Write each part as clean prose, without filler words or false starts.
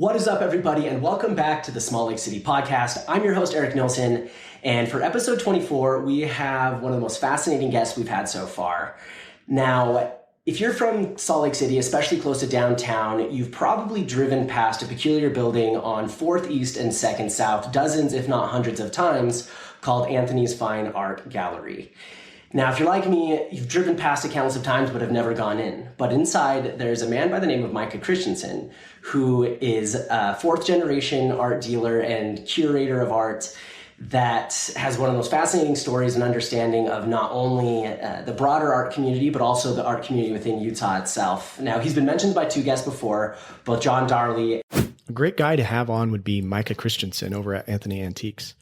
What is up, everybody, and welcome back to the Small Lake City Podcast. I'm your host, Eric Nilsson, and for episode 24, we have one of the most fascinating guests we've had so far. Now, if you're from Salt Lake City, especially close to downtown, you've probably driven past a peculiar building on 4th East and 2nd South dozens, if not hundreds of times, called Anthony's Fine Art Gallery. Now, if you're like me, you've driven past it countless of times but have never gone in. But inside, there's a man by the name of Micah Christensen, who is a fourth-generation art dealer and curator of art that has one of the most fascinating stories and understanding of not only the broader art community, but also the art community within Utah itself. Now, he's been mentioned by two guests before, both John Darley. A great guy to have on would be Micah Christensen over at Anthony Antiques.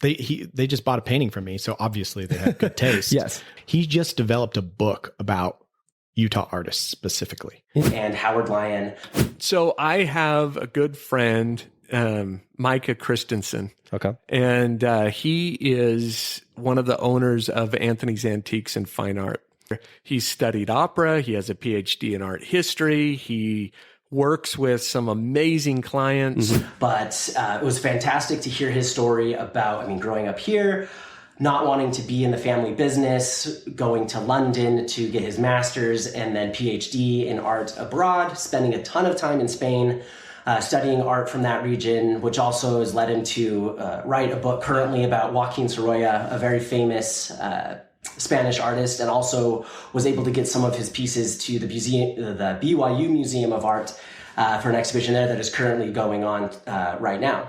They just bought a painting from me, so obviously they have good taste. Yes. He just developed a book about Utah artists specifically. And Howard Lyon. So I have a good friend, Micah Christensen. Okay. And he is one of the owners of Anthony's Antiques and Fine Art. He's studied opera. He has a PhD in art history. He works with some amazing clients. Mm-hmm. But it was fantastic to hear his story about, growing up here, not wanting to be in the family business, going to London to get his master's and then PhD in art abroad, spending a ton of time in Spain, studying art from that region, which also has led him to write a book currently about Joaquin Sorolla, a very famous Spanish artist, and also was able to get some of his pieces to the BYU Museum of Art for an exhibition there that is currently going on right now.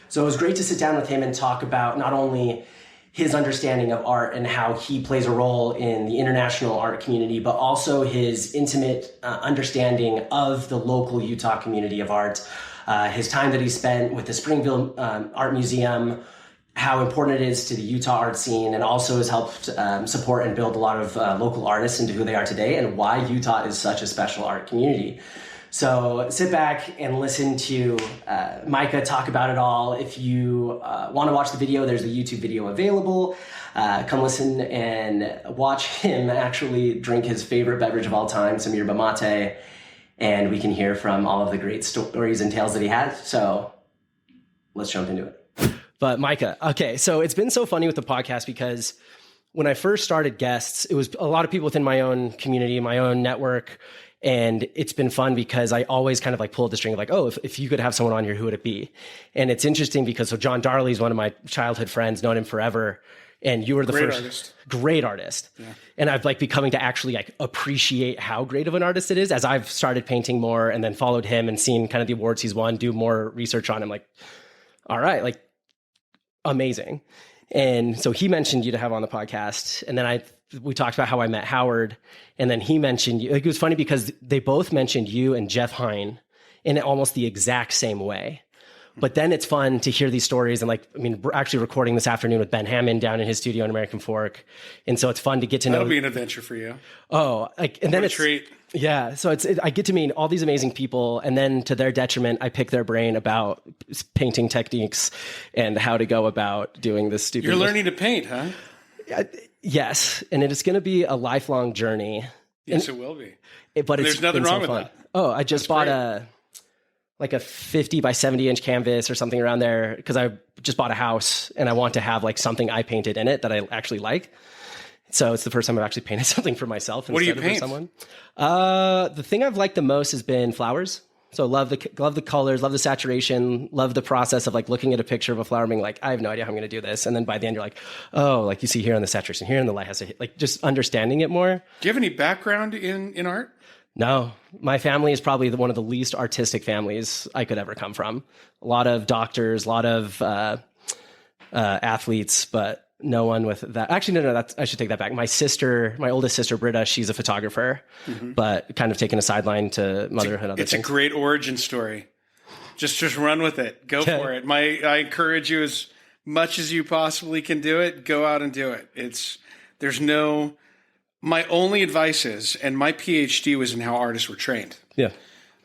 So it was great to sit down with him and talk about not only his understanding of art and how he plays a role in the international art community, but also his intimate understanding of the local Utah community of art, his time that he spent with the Springville Art Museum, how important it is to the Utah art scene, and also has helped support and build a lot of local artists into who they are today, and why Utah is such a special art community. So sit back and listen to Micah talk about it all. If you want to watch the video, there's a YouTube video available. Come listen and watch him actually drink his favorite beverage of all time, some yerba mate, and we can hear from all of the great stories and tales that he has. So let's jump into it. But Micah, okay, so it's been so funny with the podcast because when I first started guests, it was a lot of people within my own community, my own network. And it's been fun because I always kind of like pulled the string of like, oh, if you could have someone on here, who would it be? And it's interesting because so John Darley is one of my childhood friends, known him forever. And you were the great artist. Yeah. And I've like becoming to actually like appreciate how great of an artist it is as I've started painting more and then followed him and seen kind of the awards he's won, do more research on him. Like, all right, like amazing. And so he mentioned you to have on the podcast. And then we talked about how I met Howard. And then he mentioned you. Like, it was funny because they both mentioned you and Jeff Hine in almost the exact same way. But then it's fun to hear these stories. And we're actually recording this afternoon with Ben Hammond down in his studio in American Fork. And so it's fun to get to know. That'll be an adventure for you. Oh, and then it's a treat. Yeah. So I get to meet all these amazing people. And then to their detriment, I pick their brain about painting techniques and how to go about doing this stupid. You're learning to paint, huh? Yes. And it is going to be a lifelong journey. Yes, it will be. But there's nothing wrong with that. Oh, I just bought a 50 by 70 inch canvas or something around there because I just bought a house and I want to have like something I painted in it that I actually like. So it's the first time I've actually painted something for myself instead of for someone. The thing I've liked the most has been flowers. So love the colors, love the saturation, love the process of like looking at a picture of a flower being like, I have no idea how I'm going to do this. And then by the end, you're like, oh, like you see here in the saturation, here in the light has to hit, like just understanding it more. Do you have any background in art? No, my family is probably one of the least artistic families I could ever come from. A lot of doctors, a lot of athletes, but no one with that. Actually, no, I should take that back. My oldest sister, Britta, she's a photographer, but kind of taking a sideline to motherhood and other things. It's a great origin story. Just run with it. Go for it. I encourage you as much as you possibly can do it. Go out and do it. My only advice is, and my PhD was in how artists were trained. Yeah.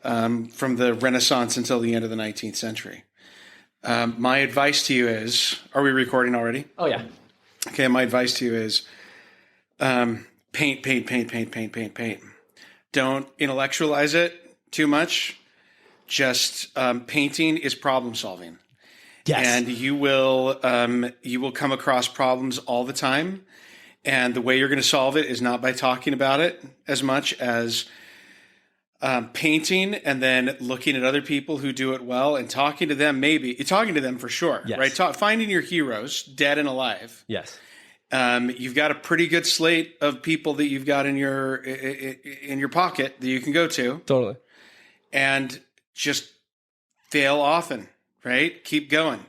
From the Renaissance until the end of the 19th century. My advice to you is, are we recording already? Oh, yeah. Okay, my advice to you is paint. Don't intellectualize it too much. just painting is problem solving. Yes. And you will come across problems all the time. And the way you're going to solve it is not by talking about it as much as painting and then looking at other people who do it well and talking to them, talking to them for sure, yes. right? Finding your heroes, dead and alive. Yes. You've got a pretty good slate of people that you've got in your pocket that you can go to. Totally. And just fail often, right? Keep going.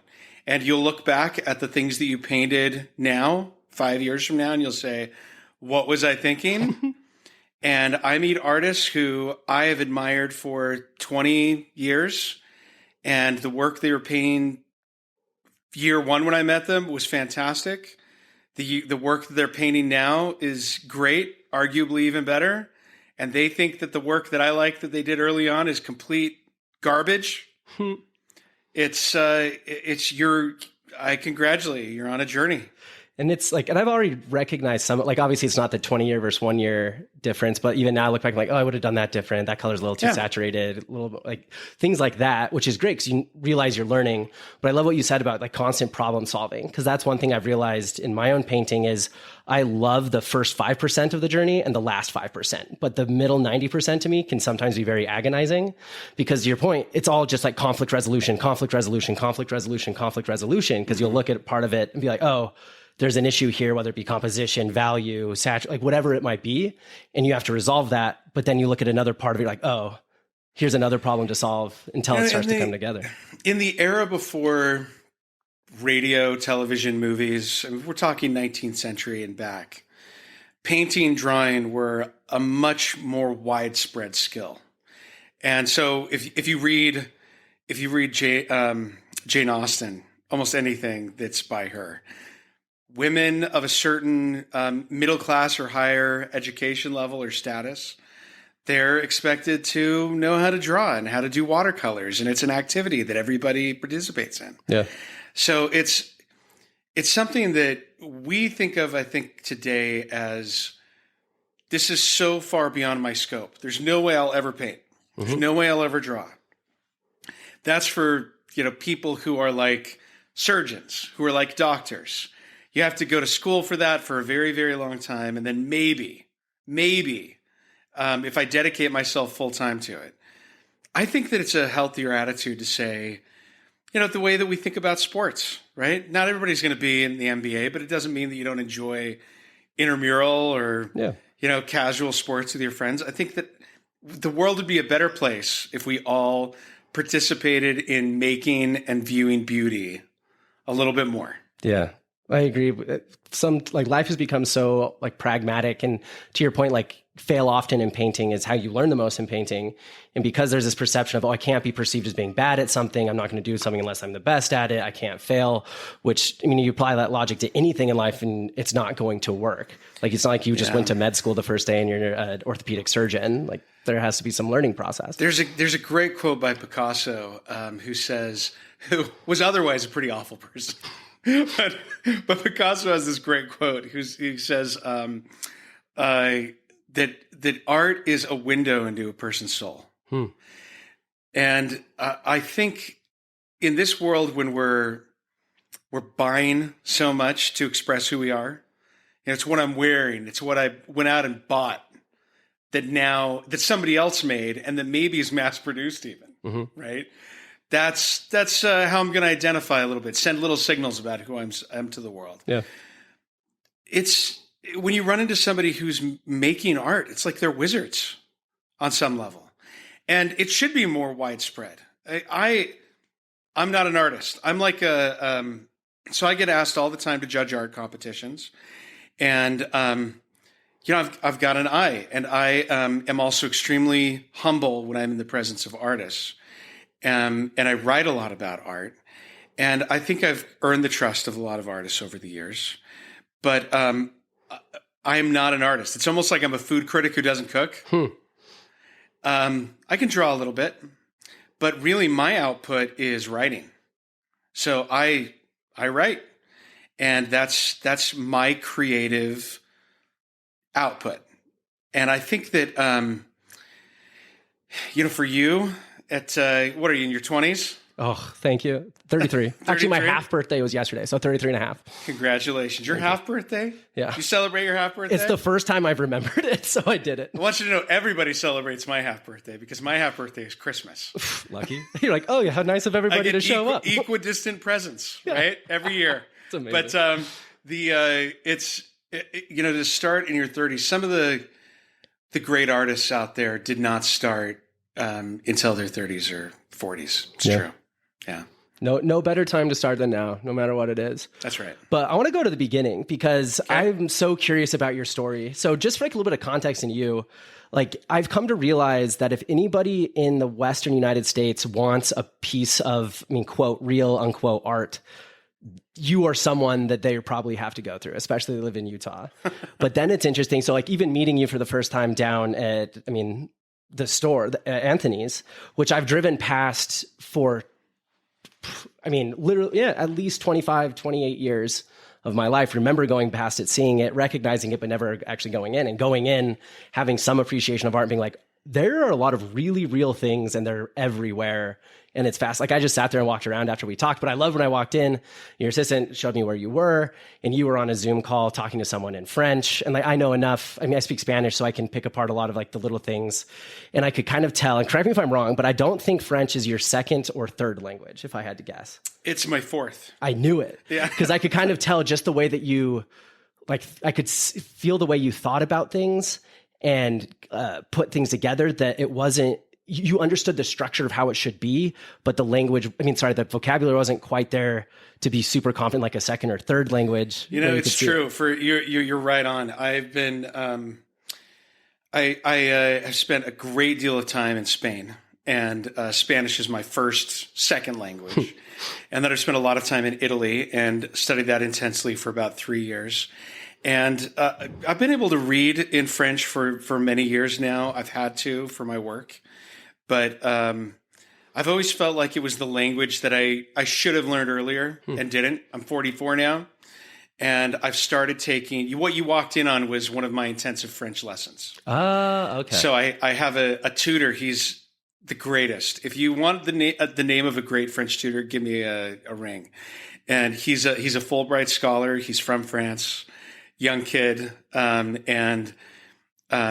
And you'll look back at the things that you painted now, 5 years from now, and you'll say, what was I thinking? And I meet artists who I have admired for 20 years, and the work they were painting year one when I met them was fantastic. The work that they're painting now is great, arguably even better. And they think that the work that I like that they did early on is complete garbage. I congratulate you. You're on a journey. And it's like, and I've already recognized some, like, obviously it's not the 20 year versus 1 year difference, but even now I look back, I'm like, oh, I would have done that different. That color's a little too saturated, a little bit, like things like that, which is great because you realize you're learning. But I love what you said about like constant problem solving, because that's one thing I've realized in my own painting is I love the first 5% of the journey and the last 5%, but the middle 90% to me can sometimes be very agonizing because to your point, it's all just like conflict resolution, conflict resolution, conflict resolution, conflict resolution, because you'll look at part of it and be like, oh, there's an issue here, whether it be composition, value, like whatever it might be, and you have to resolve that. But then you look at another part of it, like, oh, here's another problem to solve until it starts to come together. In the era before radio, television, movies, I mean, we're talking 19th century and back, painting, drawing were a much more widespread skill. And so if you read Jane Austen, almost anything that's by her, women of a certain middle class or higher education level or status, they're expected to know how to draw and how to do watercolors. And it's an activity that everybody participates in. Yeah. So it's something that we think of, I think, today as this is so far beyond my scope. There's no way I'll ever paint. There's no way I'll ever draw. That's for, people who are like surgeons, who are like doctors. You have to go to school for that for a very, very long time. And then maybe, if I dedicate myself full time to it, I think that it's a healthier attitude to say, the way that we think about sports, right? Not everybody's going to be in the NBA, but it doesn't mean that you don't enjoy intramural or, casual sports with your friends. I think that the world would be a better place if we all participated in making and viewing beauty a little bit more. Yeah. I agree. Life has become so like pragmatic, and to your point, like fail often in painting is how you learn the most in painting. And because there's this perception of, I can't be perceived as being bad at something. I'm not going to do something unless I'm the best at it. I can't fail, which, you apply that logic to anything in life and it's not going to work. Like, it's not like you just went to med school the first day and you're an orthopedic surgeon. Like, there has to be some learning process. There's a great quote by Picasso, who was otherwise a pretty awful person. But Picasso has this great quote. He says that art is a window into a person's soul. And I think in this world when we're buying so much to express who we are, it's what I'm wearing, it's what I went out and bought that somebody else made and that maybe is mass produced even, right? That's how I'm going to identify a little bit, send little signals about who I am to the world. Yeah. It's when you run into somebody who's making art, it's like they're wizards on some level. And it should be more widespread. I'm not an artist. I'm like so I get asked all the time to judge art competitions. And, I've got an eye, and I am also extremely humble when I'm in the presence of artists. And I write a lot about art, and I think I've earned the trust of a lot of artists over the years. But I am not an artist. It's almost like I'm a food critic who doesn't cook. I can draw a little bit, but really my output is writing. So I write, and that's my creative output. And I think that for you, At what are you, in your 20s? Oh, thank you. 33. Actually, my half birthday was yesterday, so 33 and a half. Congratulations. Your half birthday? Yeah. You celebrate your half birthday? It's the first time I've remembered it, so I did it. I want you to know everybody celebrates my half birthday because my half birthday is Christmas. Lucky. You're like, oh, yeah, how nice of everybody to show up. Equidistant presents, right? Every year. It's amazing. But to start in your 30s, some of the great artists out there did not start until their 30s or 40s. It's true. Yeah. No better time to start than now, no matter what it is. That's right. But I want to go to the beginning because I'm so curious about your story. So just for like a little bit of context in you, like I've come to realize that if anybody in the Western United States wants a piece of, quote, real, unquote, art, you are someone that they probably have to go through, especially if they live in Utah. But then it's interesting. So like even meeting you for the first time down at, the store, Anthony's, which I've driven past for literally, at least 25, 28 years of my life. Remember going past it, seeing it, recognizing it, but never actually going in. And going in, having some appreciation of art, being like, there are a lot of really real things and they're everywhere. And it's fast. Like I just sat there and walked around after we talked, but I love when I walked in, your assistant showed me where you were and you were on a Zoom call talking to someone in French. And like, I know enough. I speak Spanish, so I can pick apart a lot of like the little things. And I could kind of tell, and correct me if I'm wrong, but I don't think French is your second or third language, if I had to guess. It's my fourth. I knew it. Yeah. Because I could kind of tell just the way that you, like, I could feel the way you thought about things and put things together, that it wasn't, you understood the structure of how it should be, but the language, the vocabulary wasn't quite there to be super confident like a second or third language. It's true. You're right on. I've been, I have spent a great deal of time in Spain, and Spanish is my second language. And then I've spent a lot of time in Italy and studied that intensely for about 3 years. And I've been able to read in French for many years now. I've had to for my work. But I've always felt like it was the language that I should have learned earlier and didn't. I'm 44 now. And I've started taking, what you walked in on was one of my intensive French lessons. Okay. So I have a tutor. He's the greatest. If you want the name of a great French tutor, give me a ring. And he's a Fulbright scholar. He's from France, young kid.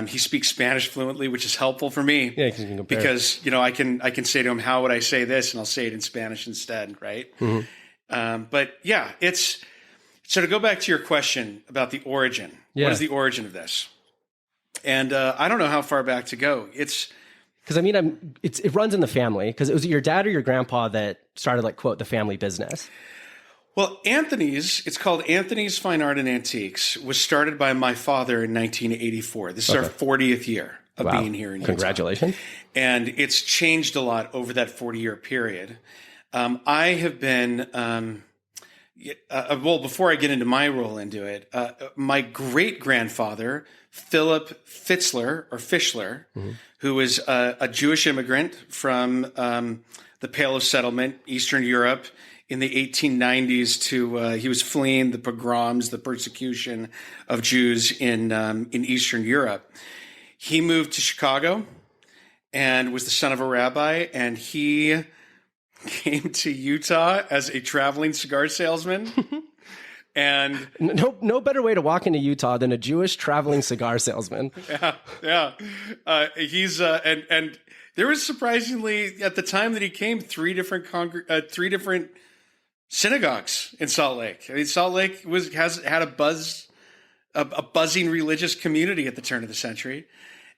He speaks Spanish fluently, which is helpful for me. Yeah, you can compare. Because I can say to him, "How would I say this?" and I'll say it in Spanish instead, right? Mm-hmm. But yeah, so to go back to your question about the origin. Yeah. What is the origin of this? And I don't know how far back to go. It's because it runs in the family. Because it was your dad or your grandpa that started, like, quote, the family business. Well, it's called Anthony's Fine Art and Antiques, was started by my father in 1984. This is our 40th year of being here in Utah. Congratulations. And it's changed a lot over that 40-year period. I have been, before I get into my role into it, my great-grandfather, Philip Fitzler, who was a Jewish immigrant from the Pale of Settlement, Eastern Europe, in the 1890s he was fleeing the pogroms, the persecution of Jews in Eastern Europe. He moved to Chicago and was the son of a rabbi, and he came to Utah as a traveling cigar salesman. And no better way to walk into Utah than a Jewish traveling cigar salesman. Yeah. He's and there was, surprisingly, at the time that he came, three different synagogues in Salt Lake. Salt Lake had a buzzing religious community at the turn of the century,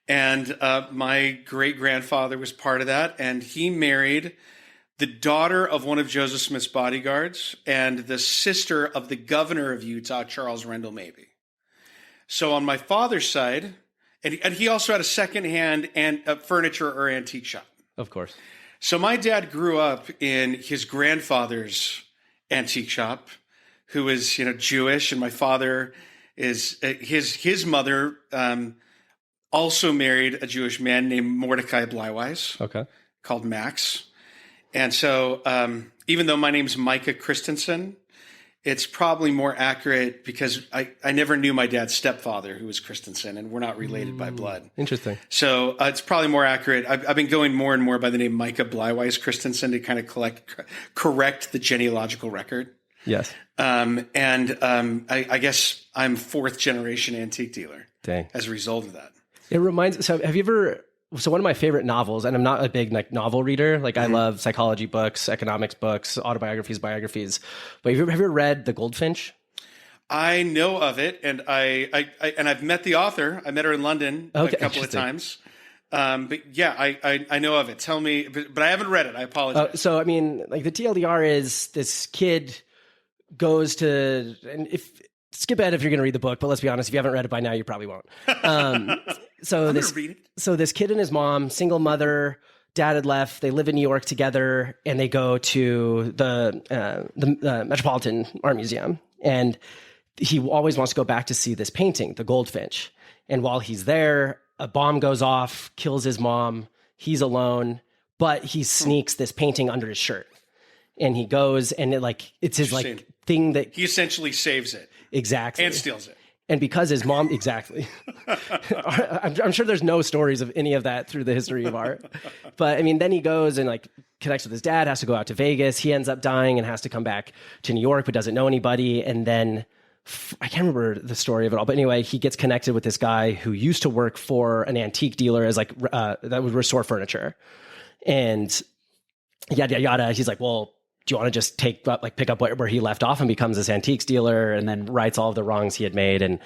and my great grandfather was part of that. And he married the daughter of one of Joseph Smith's bodyguards and the sister of the governor of Utah, Charles Rendell Mabee. So on my father's side, and he also had a secondhand furniture or antique shop. Of course. So my dad grew up in his grandfather's antique shop, who was Jewish, and my father is his mother also married a Jewish man named Mordecai Bleiweiss, called Max. And so even though my name's Micah Christensen, it's probably more accurate because I never knew my dad's stepfather, who was Christensen, and we're not related by blood. Interesting. So it's probably more accurate. I've been going more and more by the name Micah Christensen to kind of correct the genealogical record. Yes. I guess I'm fourth generation antique dealer. Dang. As a result of that. It reminds. So have you ever? So one of my favorite novels, and I'm not a big novel reader. Like I love psychology books, economics books, autobiographies, biographies. But have you ever read The Goldfinch? I know of it, and I've met the author. I met her in London a couple of times. But yeah, I know of it. Tell me, but I haven't read it. I apologize. So I mean, like the TLDR is this kid goes to, and if skip ahead if you're going to read the book, but let's be honest, if you haven't read it by now, you probably won't. So this kid and his mom, single mother, dad had left. They live in New York together, and they go to the Metropolitan Art Museum, and he always wants to go back to see this painting, the Goldfinch. And while he's there, a bomb goes off, kills his mom. He's alone, but he sneaks this painting under his shirt, and he goes, and it's his thing that he essentially saves it. Exactly. And steals it. And because his mom, exactly. I'm sure there's no stories of any of that through the history of art. But I mean, then he goes and connects with his dad, has to go out to Vegas. He ends up dying and has to come back to New York, but doesn't know anybody. And then I can't remember the story of it all. But anyway, he gets connected with this guy who used to work for an antique dealer as that would restore furniture. And yada, yada. He's like, well, do you want to just pick up where he left off, and becomes this antiques dealer, and then rights all of the wrongs he had made, and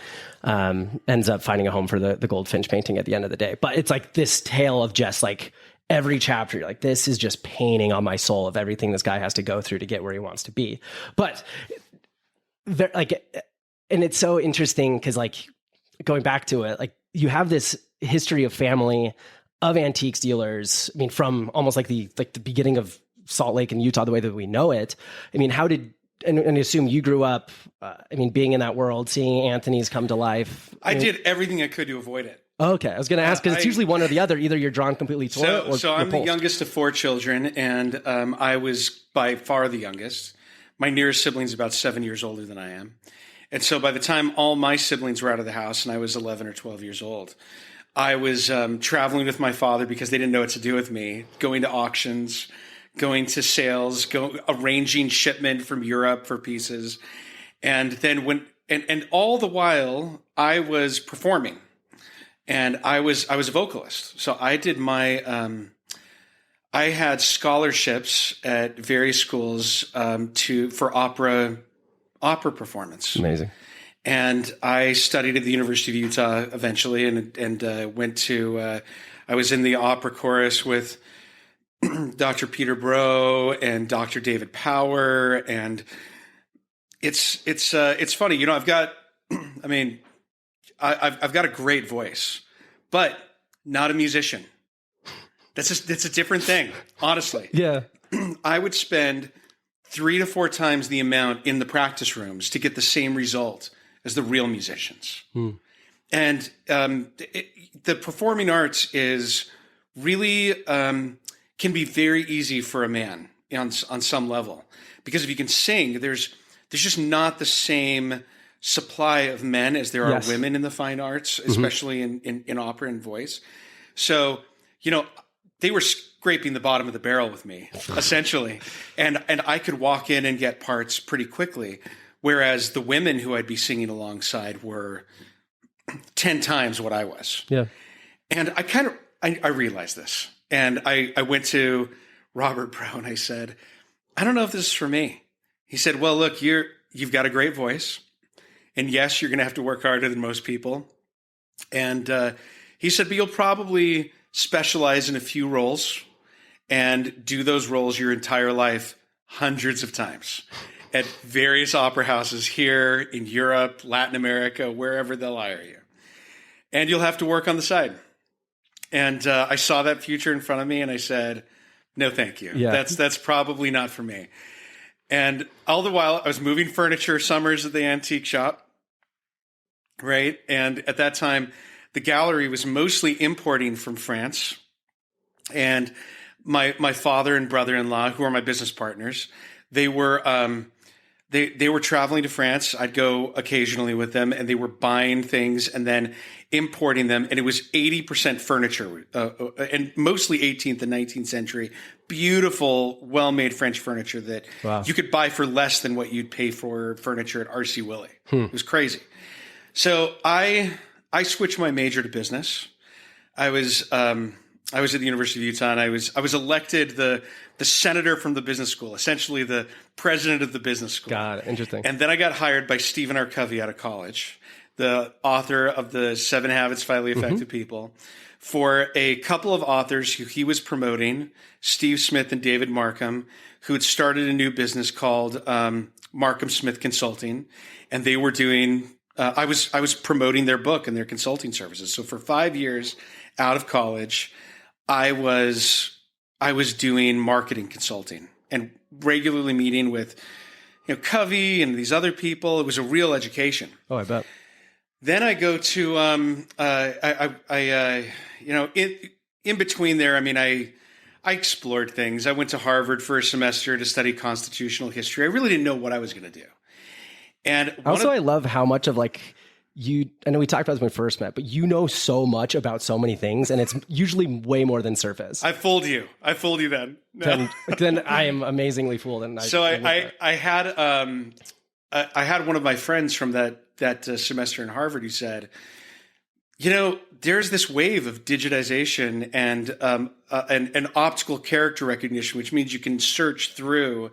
ends up finding a home for the Goldfinch painting at the end of the day. But it's like this tale of just every chapter, you're like, this is just painting on my soul of everything this guy has to go through to get where he wants to be. But and it's so interesting because going back to it, you have this history of family of antiques dealers. I mean, from almost the beginning of Salt Lake and Utah, the way that we know it. I mean, how did, and I assume you grew up, being in that world, seeing Anthony's come to life. I did everything I could to avoid it. Okay. I was going to ask, because it's usually one or the other. Either you're drawn completely toward it or So I'm repulsed. the youngest of four children, and I was by far the youngest. My nearest sibling's about 7 years older than I am. And so by the time all my siblings were out of the house and I was 11 or 12 years old, I was traveling with my father because they didn't know what to do with me, going to auctions, going to sales, arranging shipment from Europe for pieces. And then and all the while I was performing, and I was a vocalist. So I did I had scholarships at various schools for opera performance. Amazing. And I studied at the University of Utah eventually, and went to, I was in the opera chorus with Dr. Peter Bro and Dr. David Power, and it's funny, I've got, I've got a great voice, but not a musician. That's a different thing, honestly. Yeah. I would spend 3 to 4 times the amount in the practice rooms to get the same result as the real musicians. And the performing arts is really can be very easy for a man on some level, because if you can sing, there's just not the same supply of men as there are women in the fine arts, especially in opera and voice. So, they were scraping the bottom of the barrel with me, essentially. And I could walk in and get parts pretty quickly, whereas the women who I'd be singing alongside were 10 times what I was. Yeah. And I realized this. And I went to Robert Bro and I said, I don't know if this is for me. He said, well, look, you've got a great voice. And yes, you're going to have to work harder than most people. And he said, but you'll probably specialize in a few roles and do those roles your entire life hundreds of times at various opera houses here in Europe, Latin America, wherever they'll hire you. And you'll have to work on the side. And I saw that future in front of me and I said, no, thank you. Yeah. That's probably not for me. And all the while I was moving furniture summers at the antique shop. Right. And at that time, the gallery was mostly importing from France. And my father and brother-in-law, who are my business partners, they were they were traveling to France. I'd go occasionally with them, and they were buying things and then importing them. And it was 80% furniture, and mostly 18th and 19th century, beautiful, well-made French furniture that you could buy for less than what you'd pay for furniture at R.C. Willey. It was crazy. So I switched my major to business. I was at the University of Utah, and I was elected the senator from the business school, essentially the president of the business school. God, interesting. And then I got hired by Stephen R. Covey out of college, the author of the 7 Habits of Highly Effective People, for a couple of authors who he was promoting, Steve Smith and David Markham, who had started a new business called Markham Smith Consulting, and they were doing. I was promoting their book and their consulting services. So for 5 years out of college, I was doing marketing consulting and regularly meeting with, Covey and these other people. It was a real education. Oh, I bet. Then I go to, in between there, I explored things. I went to Harvard for a semester to study constitutional history. I really didn't know what I was going to do. And also, I love how much of you, I know we talked about this when we first met, but you know so much about so many things, and it's usually way more than surface. I fooled you then. No. Then I am amazingly fooled. And I had one of my friends from that semester in Harvard who said, there's this wave of digitization and optical character recognition, which means you can search through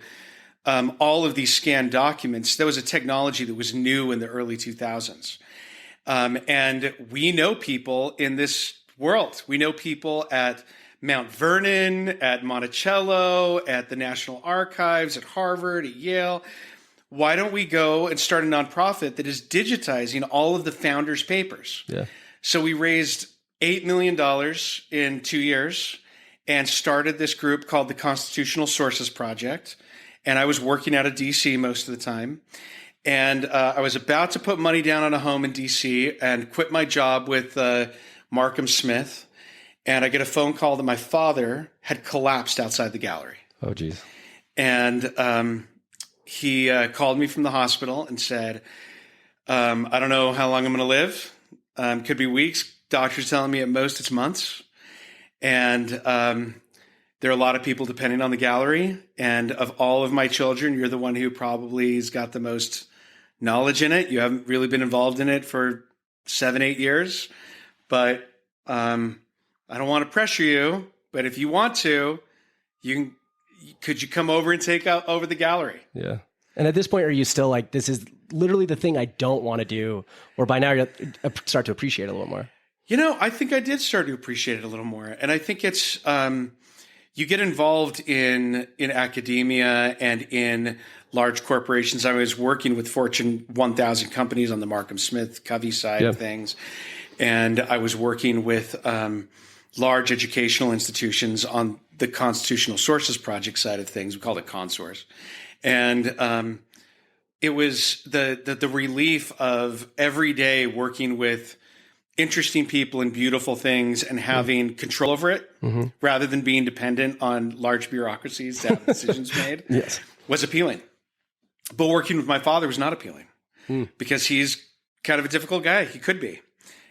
all of these scanned documents. That was a technology that was new in the early 2000s. And we know people in this world. We know people at Mount Vernon, at Monticello, at the National Archives, at Harvard, at Yale. Why don't we go and start a nonprofit that is digitizing all of the founders' papers? Yeah. So we raised $8 million in 2 years and started this group called the Constitutional Sources Project. And I was working out of DC most of the time. And I was about to put money down on a home in DC and quit my job with Markham Smith. And I get a phone call that my father had collapsed outside the gallery. Oh, geez. And he called me from the hospital and said, I don't know how long I'm going to live. Could be weeks. Doctor's telling me at most it's months. And there are a lot of people depending on the gallery. And of all of my children, you're the one who probably has got the most knowledge in it. You haven't really been involved in it for 7-8 years. But I don't want to pressure you. But if you want to, could you come over and take over the gallery? Yeah. And at this point, are you still like, this is literally the thing I don't want to do? Or by now you start to appreciate it a little more? I think I did start to appreciate it a little more. And I think it's, you get involved in academia and in large corporations. I was working with Fortune 1000 companies on the Markham Smith Covey side of things. And I was working with large educational institutions on the Constitutional Sources Project side of things. We called it ConSource. And it was the relief of every day working with interesting people and beautiful things and having control over it rather than being dependent on large bureaucracies to have decisions made was appealing. But working with my father was not appealing because he's kind of a difficult guy. He could be.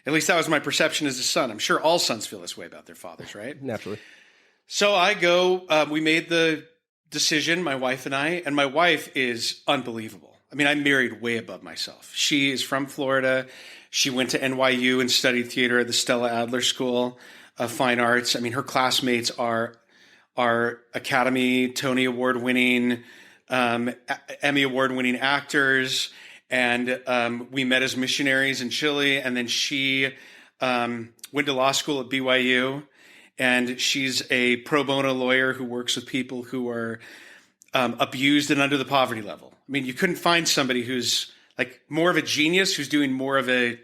At least that was my perception as a son. I'm sure all sons feel this way about their fathers, right? Naturally. So I go, we made the decision, my wife and my wife is unbelievable. I mean, I married way above myself. She is from Florida. She went to NYU and studied theater at the Stella Adler School of Fine Arts. I mean, her classmates are Academy, Tony Award winning, Emmy Award winning actors. And we met as missionaries in Chile. And then she went to law school at BYU. And she's a pro bono lawyer who works with people who are abused and under the poverty level. I mean, you couldn't find somebody who's like more of a genius, who's doing more of a,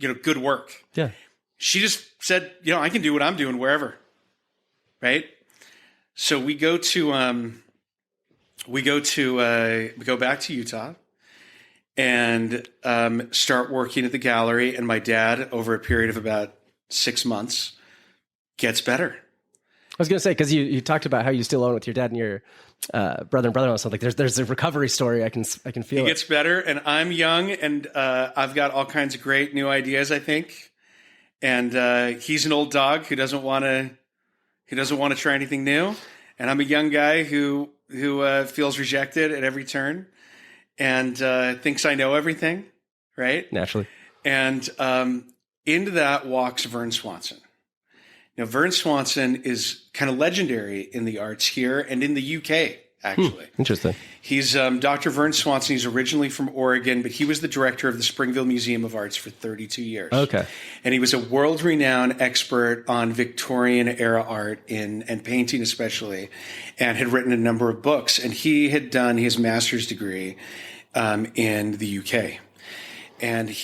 good work. Yeah. She just said, I can do what I'm doing wherever. Right. So we go back to Utah and start working at the gallery. And my dad, over a period of about 6 months, gets better. I was going to say, because you talked about how you still own with your dad and your brother and brother-in-law. So like there's a recovery story. I can feel it. It gets better, and I'm young, and I've got all kinds of great new ideas, I think. And he's an old dog who doesn't want to try anything new, and I'm a young guy who feels rejected at every turn, and thinks I know everything, right? Naturally. And into that walks Vern Swanson. Now, Vern Swanson is kind of legendary in the arts here and in the UK, actually. Interesting. He's Dr. Vern Swanson. He's originally from Oregon, but he was the director of the Springville Museum of Arts for 32 years. Okay. And he was a world-renowned expert on Victorian-era art and painting especially, and had written a number of books. And he had done his master's degree in the UK. And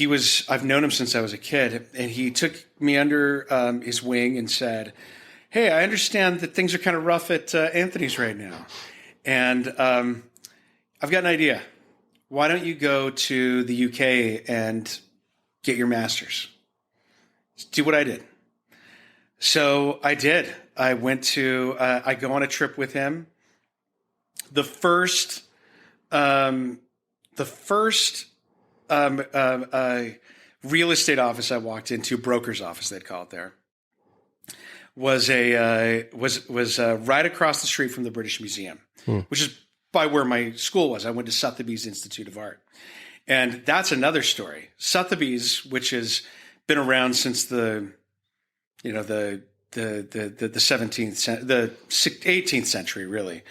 I've known him since I was a kid, and he took me under his wing and said, "Hey, I understand that things are kind of rough at Anthony's right now. And I've got an idea. Why don't you go to the UK and get your master's?" Do what I did. So I did. I went to, I go on a trip with him. The first real estate office I walked into, broker's office they'd call it there, was right across the street from the British Museum, which is by where my school was. I went to Sotheby's Institute of Art, and that's another story. Sotheby's, which has been around since the 18th century, really,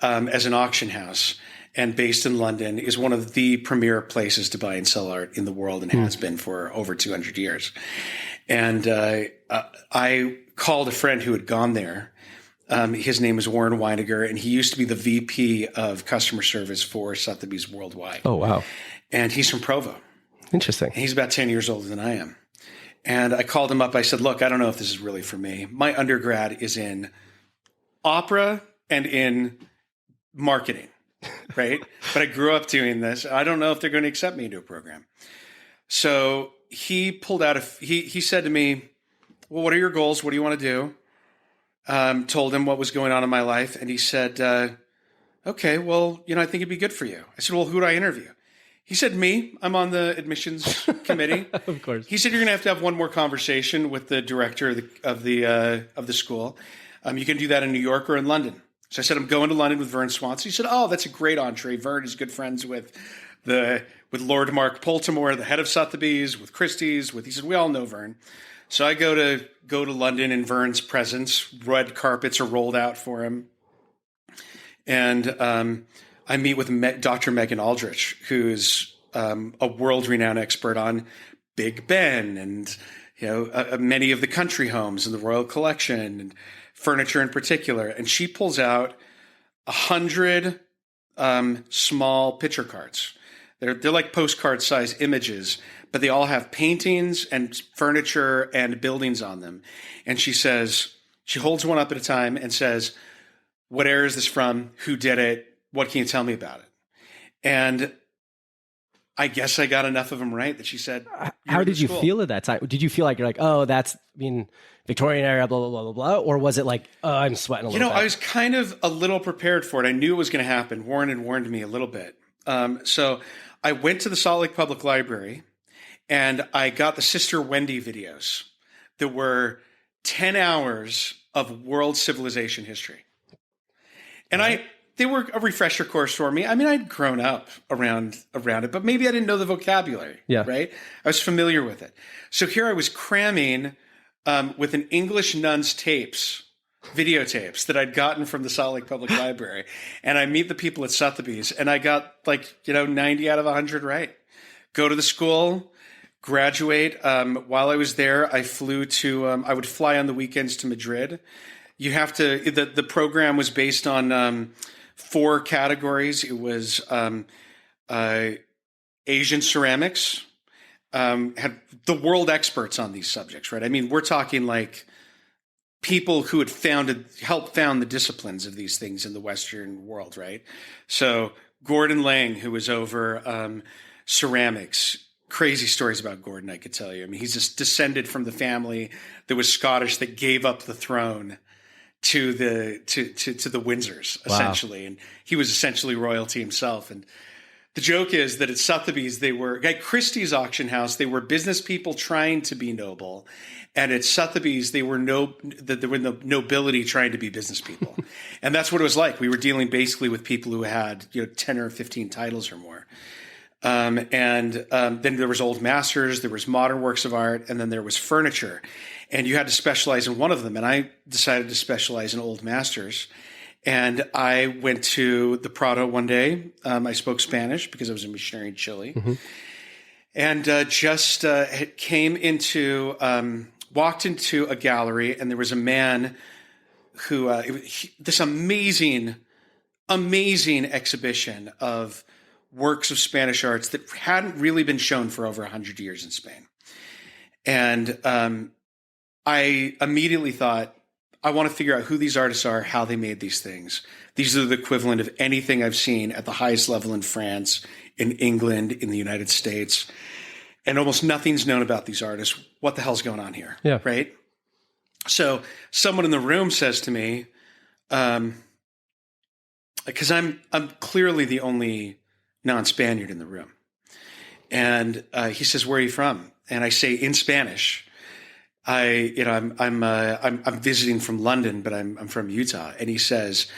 as an auction house, and based in London, is one of the premier places to buy and sell art in the world, and has been for over 200 years. And I called a friend who had gone there. His name is Warren Weiniger, and he used to be the VP of customer service for Sotheby's worldwide. Oh, wow. And he's from Provo. Interesting. And he's about 10 years older than I am. And I called him up. I said, "Look, I don't know if this is really for me. My undergrad is in opera and in marketing." Right? But I grew up doing this. I don't know if they're going to accept me into a program. So he pulled out he said to me, "Well, what are your goals? What do you want to do?" Told him what was going on in my life. And he said, "Okay, well, I think it'd be good for you." I said, "Well, who do I interview?" He said, "Me. I'm on the admissions committee." Of course. He said, "You're going to have one more conversation with the director of the school. You can do that in New York or in London." So I said, "I'm going to London with Vern Swanson." He said, "Oh, that's a great entree. Vern is good friends with Lord Mark Poltimore, the head of Sotheby's, with Christie's, he said, "We all know Vern." So I go to London in Vern's presence. Red carpets are rolled out for him. And I meet with Dr. Megan Aldrich, who's a world-renowned expert on Big Ben and many of the country homes in the Royal Collection and furniture in particular. And she pulls out 100 small picture cards. They're like postcard-sized images, but they all have paintings and furniture and buildings on them. And she holds one up at a time and says, "What era is this from? Who did it? What can you tell me about it?" And I guess I got enough of them right that she said, "How did you feel at that time? Did you feel like you're like, oh, that's Victorian era, blah, blah, blah, blah, blah? Or was it like, oh, I'm sweating a little bit?" I was kind of a little prepared for it. I knew it was going to happen. Warren had warned me a little bit. So I went to the Salt Lake Public Library and I got the Sister Wendy videos that were 10 hours of world civilization history. And they were a refresher course for me. I mean, I'd grown up around it, but maybe I didn't know the vocabulary. Yeah. Right. I was familiar with it. So here I was cramming with an English nun's videotapes that I'd gotten from the Salt Lake Public Library. And I meet the people at Sotheby's and I got 90 out of 100 right. Go to the school, graduate. While I was there, I flew to, I would fly on the weekends to Madrid. You have to, the program was based on 4 categories. It was Asian ceramics, had the world experts on these subjects, right? I mean, we're talking like people who had helped found the disciplines of these things in the Western world, right? So Gordon Lang, who was over ceramics, crazy stories about Gordon, I could tell you. I mean, he's just descended from the family that was Scottish that gave up the throne to the Windsors, essentially. And he was essentially royalty himself. And the joke is that at Sotheby's, at Christie's auction house, they were business people trying to be noble. And at Sotheby's, there were the nobility trying to be business people. And that's what it was like. We were dealing basically with people who had 10 or 15 titles or more. Then there was old masters, there was modern works of art, and then there was furniture. And you had to specialize in one of them. And I decided to specialize in old masters. And I went to the Prado one day. I spoke Spanish because I was a missionary in Chile. Mm-hmm. And walked into a gallery, and there was a man who, this amazing exhibition of works of Spanish arts that hadn't really been shown for over 100 years in Spain. And I immediately thought, I want to figure out who these artists are, how they made these things. These are the equivalent of anything I've seen at the highest level in France, in England, in the United States. And almost nothing's known about these artists. What the hell's going on here? Yeah. Right? So someone in the room says to me, because I'm clearly the only non-Spaniard in the room. And he says, "Where are you from?" And I say in Spanish, I'm visiting from London, but I'm from Utah. And he says,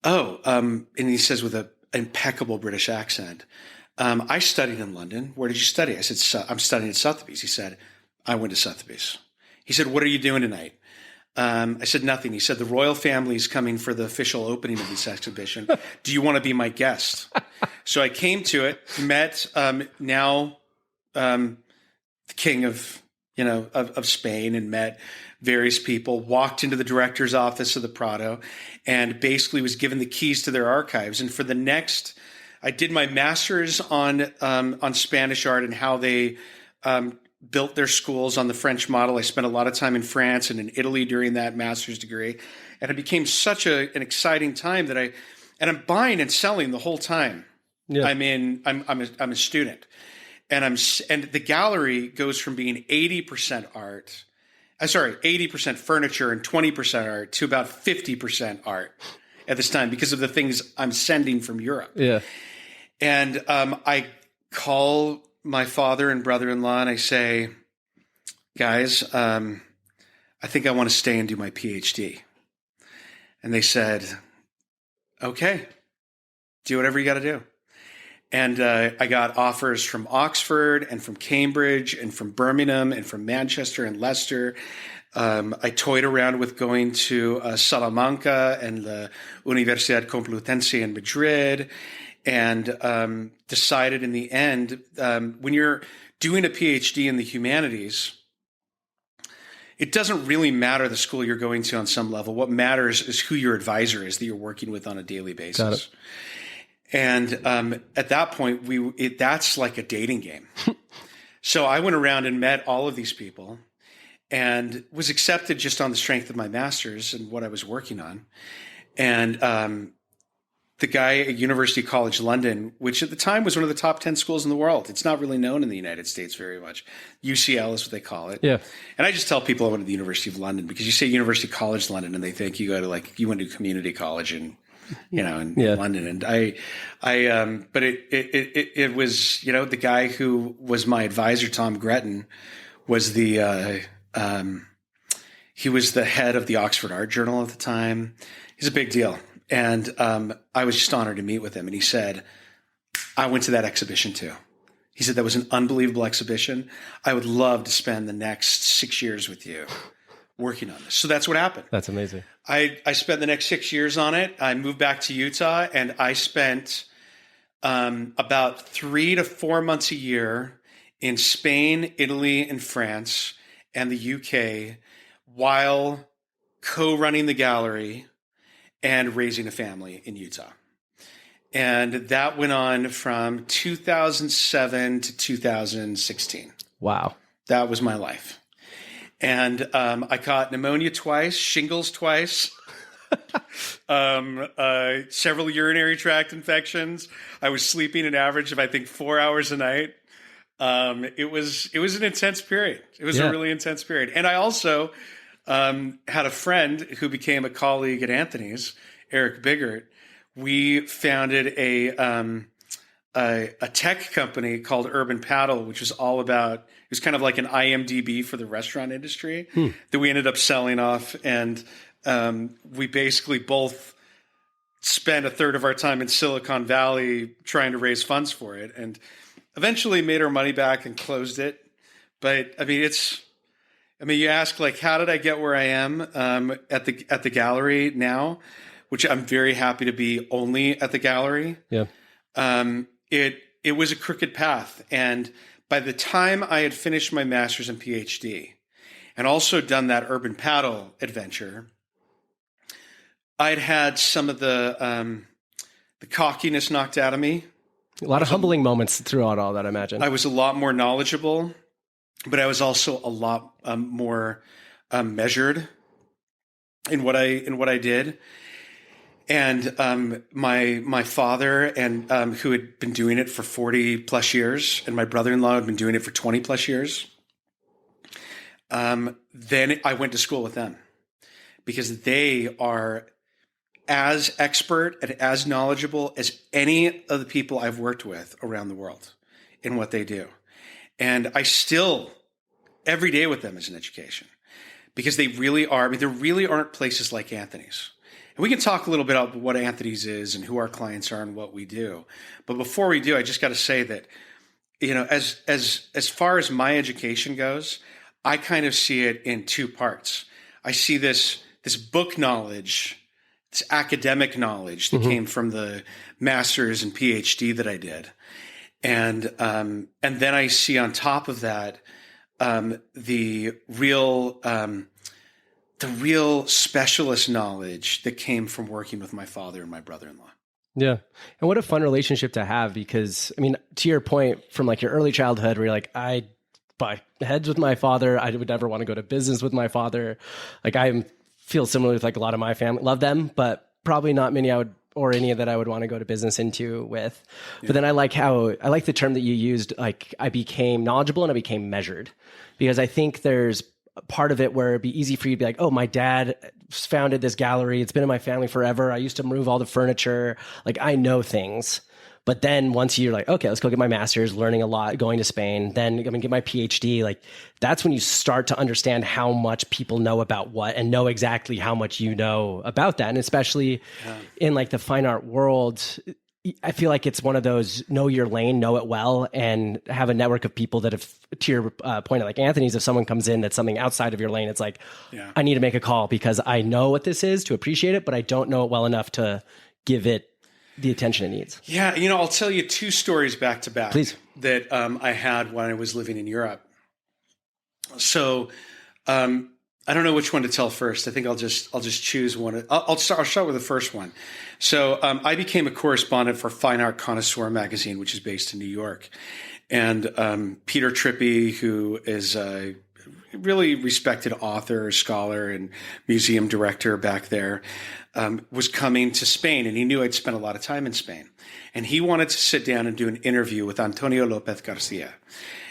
and he says with an impeccable British accent, "I studied in London. Where did you study?" I said, "I'm studying at Sotheby's." He said, "I went to Sotheby's." He said, "What are you doing tonight?" I said, "Nothing." He said, "The royal family is coming for the official opening of this exhibition. Do you want to be my guest?" So I came to it, met the king of Spain, and met various people, walked into the director's office of the Prado, and basically was given the keys to their archives. And for the next, I did my master's on Spanish art and how they built their schools on the French model. I spent a lot of time in France and in Italy during that master's degree, and it became such an exciting time that I'm buying and selling the whole time. Yeah. I'm a student. And the gallery goes from being 80% 80% furniture and 20% art to about 50% art at this time because of the things I'm sending from Europe. Yeah. And I call my father and brother-in-law and I say, "Guys, I think I want to stay and do my PhD." And they said, "Okay, do whatever you got to do." And I got offers from Oxford and from Cambridge and from Birmingham and from Manchester and Leicester. I toyed around with going to Salamanca and the Universidad Complutense in Madrid, and decided in the end, when you're doing a PhD in the humanities, it doesn't really matter the school you're going to on some level. What matters is who your advisor is that you're working with on a daily basis. Got it. And at that point, that's like a dating game. So I went around and met all of these people and was accepted just on the strength of my master's and what I was working on. And the guy at University College London, which at the time was one of the top 10 schools in the world. It's not really known in the United States very much. UCL is what they call it. Yeah. And I just tell people I went to the University of London because you say University College London and they think you go to you went to community college in London. And but it was, the guy who was my advisor, Tom Gretton, was he was the head of the Oxford Art Journal at the time. He's a big deal. And I was just honored to meet with him. And he said, "I went to that exhibition too." He said, "That was an unbelievable exhibition. I would love to spend the next 6 years with you working on this." So that's what happened. That's amazing. I spent the next 6 years on it. I moved back to Utah, and I spent about 3 to 4 months a year in Spain, Italy, and France, and the UK while co-running the gallery and raising a family in Utah. And that went on from 2007 to 2016. Wow. That was my life. And I caught pneumonia twice, shingles twice, several urinary tract infections. I was sleeping an average of, I think, 4 hours a night. It was an intense period. It was a really intense period. And I also had a friend who became a colleague at Anthony's, Eric Biggert. We founded a tech company called Urban Paddle, which was all about, it was kind of like an IMDb for the restaurant industry that we ended up selling off. And we basically both spent a third of our time in Silicon Valley trying to raise funds for it, and eventually made our money back and closed it. But I mean, you ask, like, how did I get where I am at the gallery now, which I'm very happy to be only at the gallery. Yeah. It was a crooked path. And by the time I had finished my master's and PhD and also done that Urban Paddle adventure, I'd had some of the cockiness knocked out of me. A lot of humbling moments throughout all that, I imagine. I was a lot more knowledgeable, but I was also a lot more measured in what I did. And my father, and who had been doing it for 40 plus years, and my brother-in-law had been doing it for 20 plus years. Then I went to school with them because they are as expert and as knowledgeable as any of the people I've worked with around the world in what they do. And I still, every day with them is an education, because they really are. I mean, there really aren't places like Anthony's. And we can talk a little bit about what Anthony's is and who our clients are and what we do. But before we do, I just got to say that, as far as my education goes, I kind of see it in two parts. I see this book knowledge, this academic knowledge that came from the master's and PhD that I did. And then I see on top of that, the real specialist knowledge that came from working with my father and my brother-in-law. Yeah. And what a fun relationship to have, because, I mean, to your point from like your early childhood where you're like, I butt heads with my father. I would never want to go to business with my father. Like, I feel similar with like a lot of my family. Love them, but probably not many any that I would want to go to business into with. Yeah. But then I like the term that you used, like I became knowledgeable and I became measured, because I think there's part of it where it'd be easy for you to be like, oh, my dad founded this gallery. It's been in my family forever. I used to move all the furniture. Like, I know things. But then once you're like, okay, let's go get my master's, learning a lot, going to Spain, then I'm going to get my PhD. Like, that's when you start to understand how much people know about what, and know exactly how much you know about that. And especially in like the fine art world, I feel like it's one of those know your lane, know it well, and have a network of people that have, to your point of like Anthony's, if someone comes in that's something outside of your lane, it's like, I need to make a call because I know what this is to appreciate it, but I don't know it well enough to give it the attention it needs. Yeah. I'll tell you two stories back to back. Please. That I had when I was living in Europe. So I don't know which one to tell first. I think I'll just choose one. I'll start with the first one. So I became a correspondent for Fine Art Connoisseur magazine, which is based in New York. And Peter Trippi, who is a really respected author, scholar, and museum director back there, was coming to Spain, and he knew I'd spent a lot of time in Spain. And he wanted to sit down and do an interview with Antonio Lopez Garcia.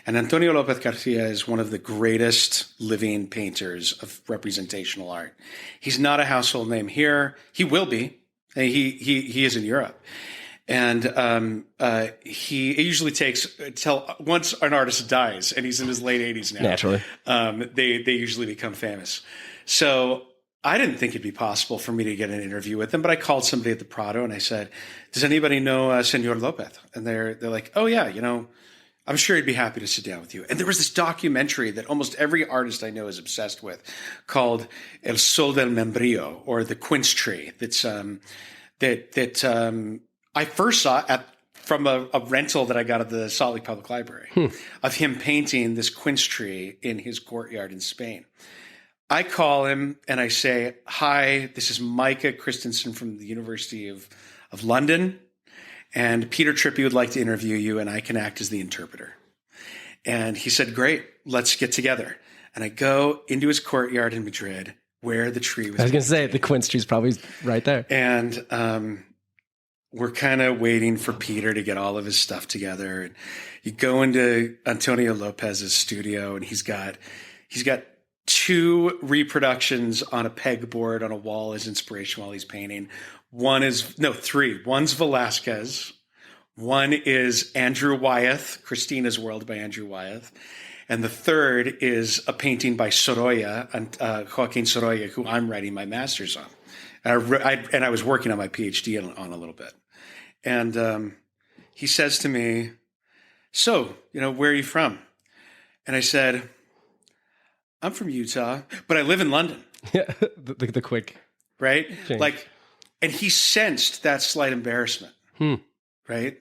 And Antonio Lopez Garcia is one of the greatest living painters of representational art. He's not a household name here. He will be. He is in Europe. And he usually takes till once an artist dies, and he's in his late 80s now. Naturally, they usually become famous. So I didn't think it'd be possible for me to get an interview with them, but I called somebody at the Prado and I said, "Does anybody know Senor Lopez?" And they're like, "Oh yeah, I'm sure he'd be happy to sit down with you." And there was this documentary that almost every artist I know is obsessed with, called El Sol del Membrillo, or the Quince Tree. That's I first saw from a rental that I got at the Salt Lake Public Library of him painting this quince tree in his courtyard in Spain. I call him and I say, "Hi, this is Micah Christensen from the University of London, and Peter Trippi would like to interview you, and I can act as the interpreter." And he said, "Great, let's get together." And I go into his courtyard in Madrid where the tree was. I was going to say, the quince tree's probably right there. And we're kind of waiting for Peter to get all of his stuff together. And you go into Antonio Lopez's studio, and he's got 2 reproductions on a pegboard on a wall as inspiration while he's painting. 3. One's Velázquez. One is Andrew Wyeth, Christina's World by Andrew Wyeth. And the third is a painting by Sorolla, Joaquin Sorolla, who I'm writing my master's on. And I was working on my PhD on a little bit. And he says to me, so, where are you from? And I said, I'm from Utah, but I live in London. Yeah, the quick. Right? Change. And he sensed that slight embarrassment. Right?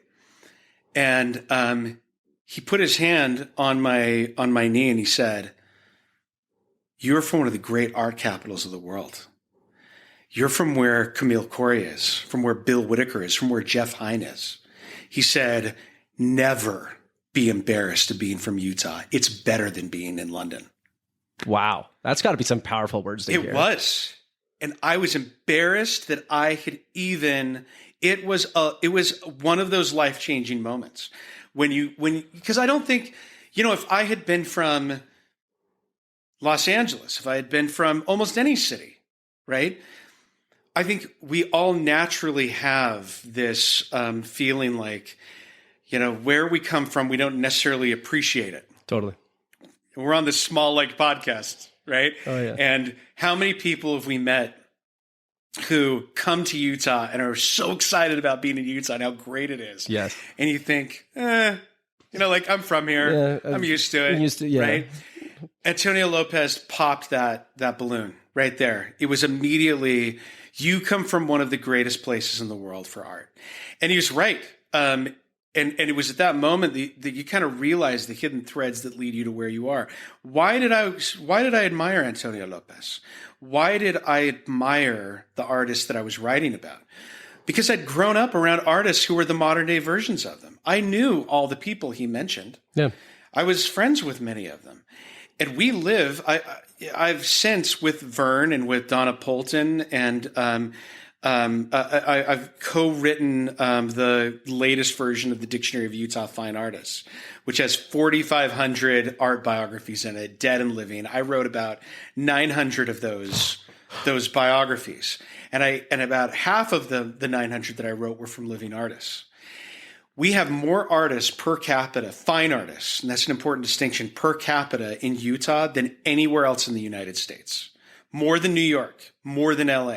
And he put his hand on my knee and he said, you're from one of the great art capitals of the world. You're from where Camille Corey is, from where Bill Whitaker is, from where Jeff Hine is. He said, never be embarrassed of being from Utah. It's better than being in London. Wow. That's got to be some powerful words to hear. It was. And I was embarrassed that I had it was one of those life-changing moments because I don't think, if I had been from Los Angeles, if I had been from almost any city, right? I think we all naturally have this feeling like, where we come from, we don't necessarily appreciate it. Totally. We're on this small podcast, right? Oh, yeah. And how many people have we met who come to Utah and are so excited about being in Utah and how great it is? Yes. And you think, I'm from here. I'm used to it. Right? Antonio Lopez popped that balloon right there. It was immediately, you come from one of the greatest places in the world for art. And he was right. And it was at that moment that you kind of realize the hidden threads that lead you to where you are. Why did I admire Antonio Lopez? Why did I admire the artists that I was writing about? Because I'd grown up around artists who were the modern day versions of them. I knew all the people he mentioned. Yeah. I was friends with many of them. And we live, I've since with Vern and with Donna Poulton and I've co-written the latest version of the Dictionary of Utah Fine Artists, which has 4,500 art biographies in it, dead and living. I wrote about 900 of those biographies, and about half of the 900 that I wrote were from living artists. We have more artists per capita, fine artists, and that's an important distinction, per capita in Utah than anywhere else in the United States. More than New York, more than LA.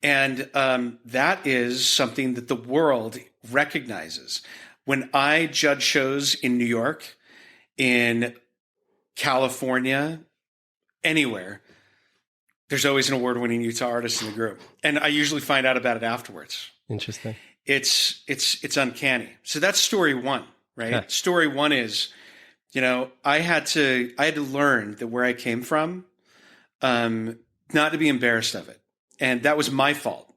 And that is something that the world recognizes. When I judge shows in New York, in California, anywhere, there's always an award-winning Utah artist in the group. And I usually find out about it afterwards. Interesting. It's uncanny. So that's story one, right? Yeah. Story one is, I had to learn that where I came from, not to be embarrassed of it. And that was my fault,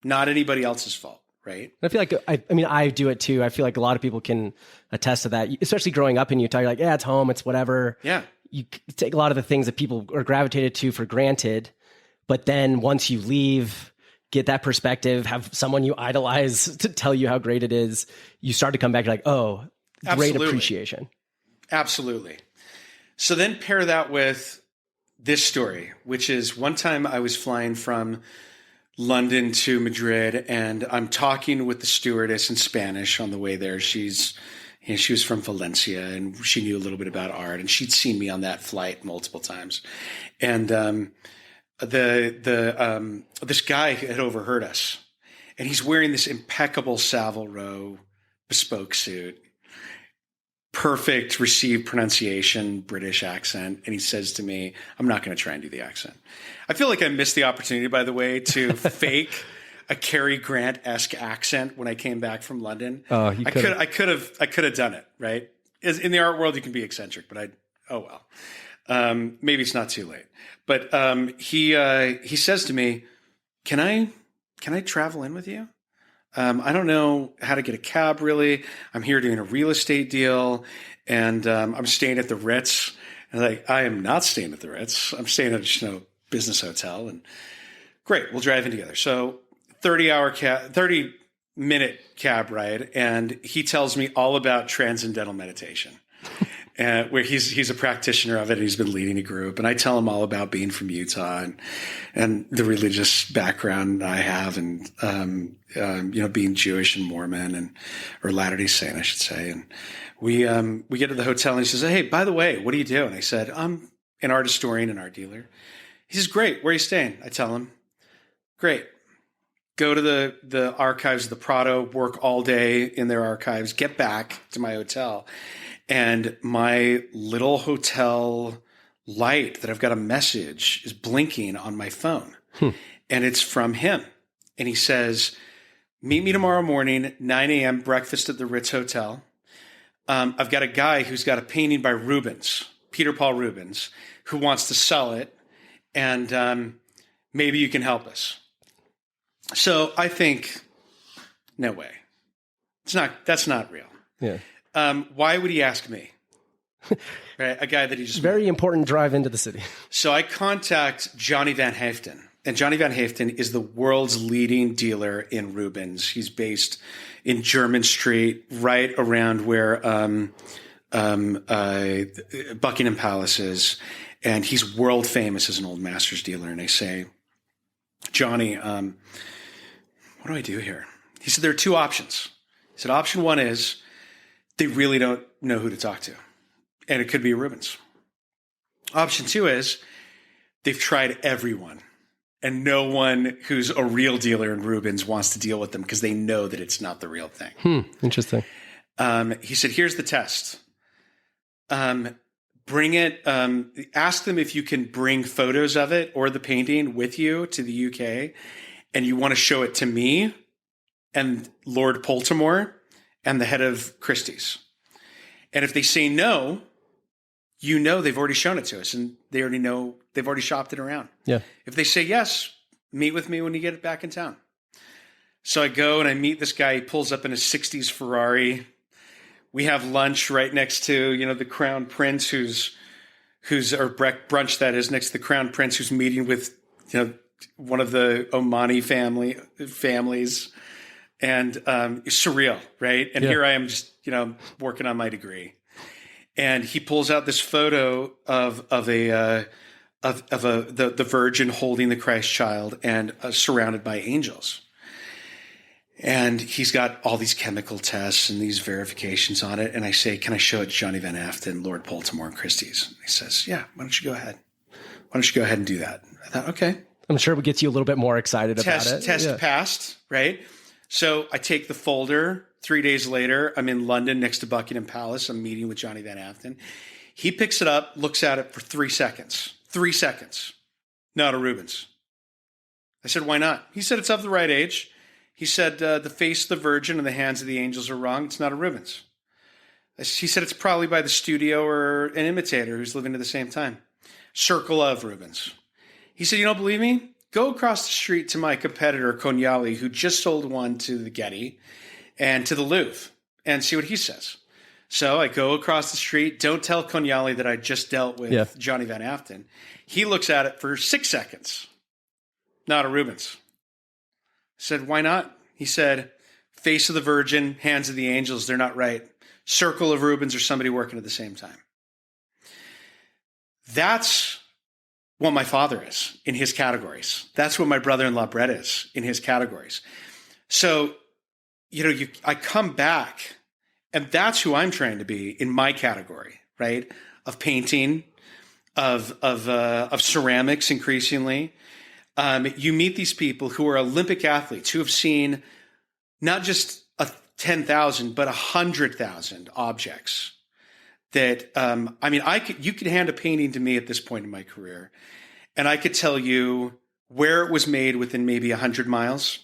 not anybody else's fault, right? I feel like, I do it too. I feel like a lot of people can attest to that, especially growing up in Utah. You're like, yeah, it's home, it's whatever. Yeah. You take a lot of the things that people are gravitated to for granted. But then once you leave, get that perspective, have someone you idolize to tell you how great it is, you start to come back, you're like, oh, great appreciation. Absolutely. So then pair that with this story, which is one time I was flying from London to Madrid and I'm talking with the stewardess in Spanish on the way there. She was from Valencia and she knew a little bit about art and she'd seen me on that flight multiple times. And this guy had overheard us and he's wearing this impeccable Savile Row bespoke suit. Perfect received pronunciation, British accent. And he says to me, I'm not going to try and do the accent. I feel like I missed the opportunity, by the way, to fake a Cary Grant-esque accent when I came back from London. Oh, I could have done it, right? In the art world, you can be eccentric, but oh well. Maybe it's not too late. But he says to me, can I travel in with you? I don't know how to get a cab, really. I'm here doing a real estate deal, and I'm staying at the Ritz. And I am not staying at the Ritz. I'm staying at a business hotel. And great, we'll drive in together. So 30-minute cab ride, and he tells me all about transcendental meditation. where he's a practitioner of it, and he's been leading a group. And I tell him all about being from Utah and the religious background I have, and being Jewish and Mormon or Latter-day Saint, I should say. And we get to the hotel, and he says, "Hey, by the way, what do you do?" And I said, "I'm an art historian and art dealer." He says, "Great. Where are you staying?" I tell him, "Great. Go to the archives of the Prado, work all day in their archives, get back to my hotel. And my little hotel light that I've got a message is blinking on my phone. And it's from him. And he says, meet me tomorrow morning, 9 a.m., breakfast at the Ritz Hotel. I've got a guy who's got a painting by Rubens, Peter Paul Rubens, who wants to sell it. And maybe you can help us." So I think, no way. That's not real. Yeah. Why would he ask me? Right? A guy that he just Very important drive into the city. So I contact Johnny Van Haften. And Johnny Van Haften is the world's leading dealer in Rubens. He's based in Jermyn Street, right around where Buckingham Palace is. And he's world famous as an old masters dealer. And I say, "Johnny, what do I do here?" He said, "There are two options." He said, "Option one is they really don't know who to talk to, and it could be a Rubens. Option two is they've tried everyone, and no one who's a real dealer in Rubens wants to deal with them because they know that it's not the real thing." Interesting. He said, "Here's the test. Bring it. Ask them if you can bring photos of it or the painting with you to the UK, and you want to show it to me and Lord Poltimore and the head of Christie's. And if they say no, they've already shown it to us, and they already know they've already shopped it around. Yeah. If they say yes, meet with me when you get it back in town." So I go and I meet this guy. He pulls up in a 60s Ferrari. We have lunch right next to, the Crown Prince, or brunch that is, next to the Crown Prince, who's meeting with, one of the Omani families, and it's surreal, right? And here I am just, working on my degree, and he pulls out this photo of the Virgin holding the Christ child and surrounded by angels. And he's got all these chemical tests and these verifications on it. And I say, "Can I show it to Johnny Van Haften, Lord Poltimore, and Christie's?" And he says, "Yeah, why don't you go ahead? Why don't you go ahead and do that?" I thought, okay. I'm sure it gets you a little bit more excited about it. Test passed, right? So I take the folder. 3 days later, I'm in London next to Buckingham Palace. I'm meeting with Johnny Van Haften. He picks it up, looks at it for 3 seconds. 3 seconds. Not a Rubens. I said, "Why not?" He said, "It's of the right age." He said, "The face of the Virgin and the hands of the angels are wrong. It's not a Rubens." He said, "It's probably by the studio or an imitator who's living at the same time. Circle of Rubens." He said, "You don't believe me? Go across the street to my competitor, Cognali, who just sold one to the Getty and to the Louvre, and see what he says." So I go across the street. Don't tell Cognali that I just dealt with Johnny Van Haften. He looks at it for 6 seconds. Not a Rubens. I said, "Why not?" He said, "Face of the Virgin, hands of the angels, they're not right. Circle of Rubens or somebody working at the same time." That's what my father is in his categories. That's what my brother-in-law Brett is in his categories. So, I come back, and that's who I'm trying to be in my category, right? Of painting, of ceramics increasingly. You meet these people who are Olympic athletes who have seen not just 10,000, but 100,000 objects that, you could hand a painting to me at this point in my career, and I could tell you where it was made within maybe 100 miles,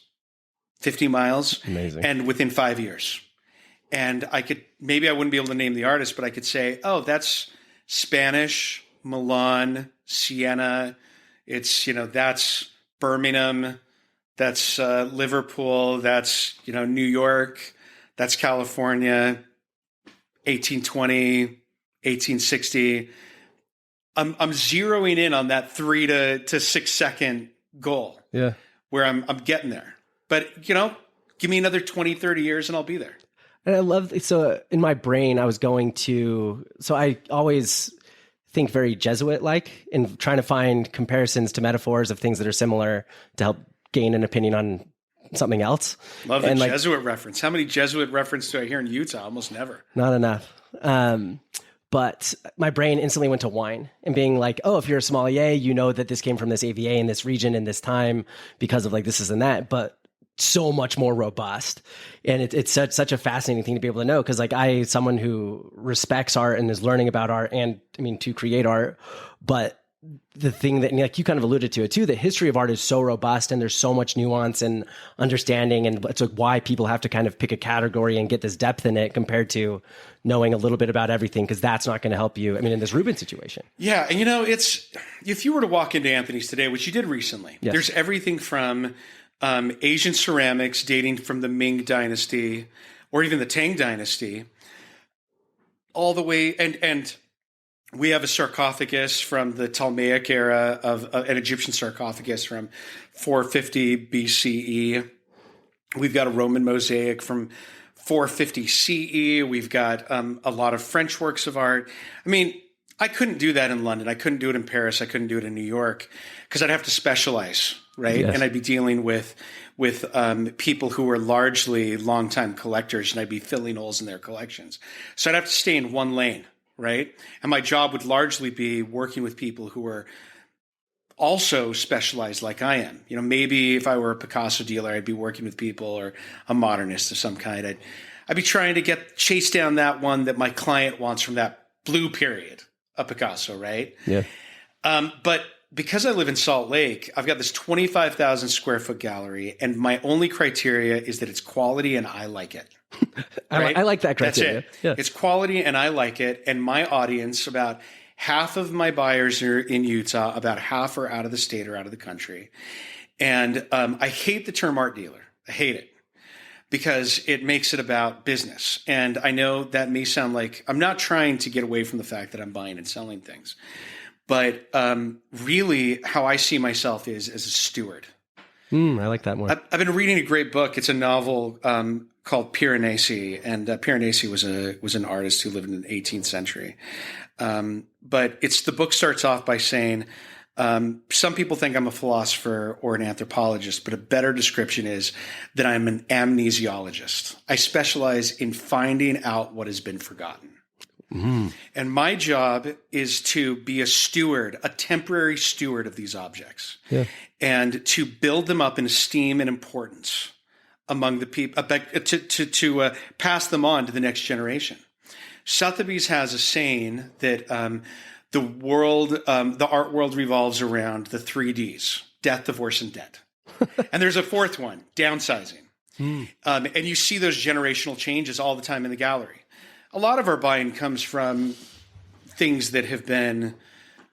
50 miles, Amazing. And within 5 years. And I wouldn't be able to name the artist, but I could say, "Oh, that's Spanish, Milan, Siena. That's Birmingham, that's Liverpool, that's, New York, that's California, 1820, 1860. I'm zeroing in on that 3 to 6 second goal. Where I'm getting there. But, give me another 20, 30 years and I'll be there. And I love, so in my brain, I was going to, so I always think very Jesuit-like in trying to find comparisons to metaphors of things that are similar to help gain an opinion on something else. Love the Jesuit reference. How many Jesuit references do I hear in Utah? Almost never. Not enough. But my brain instantly went to wine and being like, oh, if you're a sommelier, you know that this came from this AVA in this region in this time because of like this and that. But so much more robust. And it's such a fascinating thing to be able to know. Cause like someone who respects art and is learning about art and I mean, to create art, but the thing that like you kind of alluded to it too, the history of art is so robust and there's so much nuance and understanding. And it's like why people have to kind of pick a category and get this depth in it compared to knowing a little bit about everything. Cause that's not going to help you. I mean, in this Rubin situation. Yeah. And you know, it's, if you were to walk into Anthony's today, which you did recently, yes. There's everything from Asian ceramics dating from the Ming Dynasty or even the Tang Dynasty, all the way. And we have a sarcophagus from the Ptolemaic era of an Egyptian sarcophagus from 450 BCE. We've got a Roman mosaic from 450 CE. We've got a lot of French works of art. I mean, I couldn't do that in London. I couldn't do it in Paris. I couldn't do it in New York because I'd have to specialize, right? Yes. And I'd be dealing with people who were largely longtime collectors, and I'd be filling holes in their collections. So I'd have to stay in one lane, right? And my job would largely be working with people who were also specialized like I am. You know, maybe if I were a Picasso dealer, I'd be working with people or a modernist of some kind. I'd be trying to chase down that one that my client wants from that blue period of Picasso, right? Yeah. But because I live in Salt Lake, I've got this 25,000 square foot gallery, and my only criteria is that it's quality and I like it. Right? I like that criteria. That's it. Yeah. It's quality and I like it. And my audience, about half of my buyers are in Utah, about half are out of the state or out of the country. And I hate the term art dealer. I hate it because it makes it about business. And I know that may sound like I'm not trying to get away from the fact that I'm buying and selling things. But really how I see myself is as a steward. I like that more. I've been reading a great book. It's a novel called Piranesi, and Piranesi was an artist who lived in the 18th century. But the book starts off by saying, some people think I'm a philosopher or an anthropologist, but a better description is that I'm an amnesiologist. I specialize in finding out what has been forgotten. Mm-hmm. And my job is to be a steward, a temporary steward of these objects, and to build them up in esteem and importance among the people, to pass them on to the next generation. Sotheby's has a saying that the art world revolves around the 3 Ds: death, divorce, and debt. And there's a fourth one: downsizing. And you see those generational changes all the time in the gallery. A lot of our buying comes from things that have been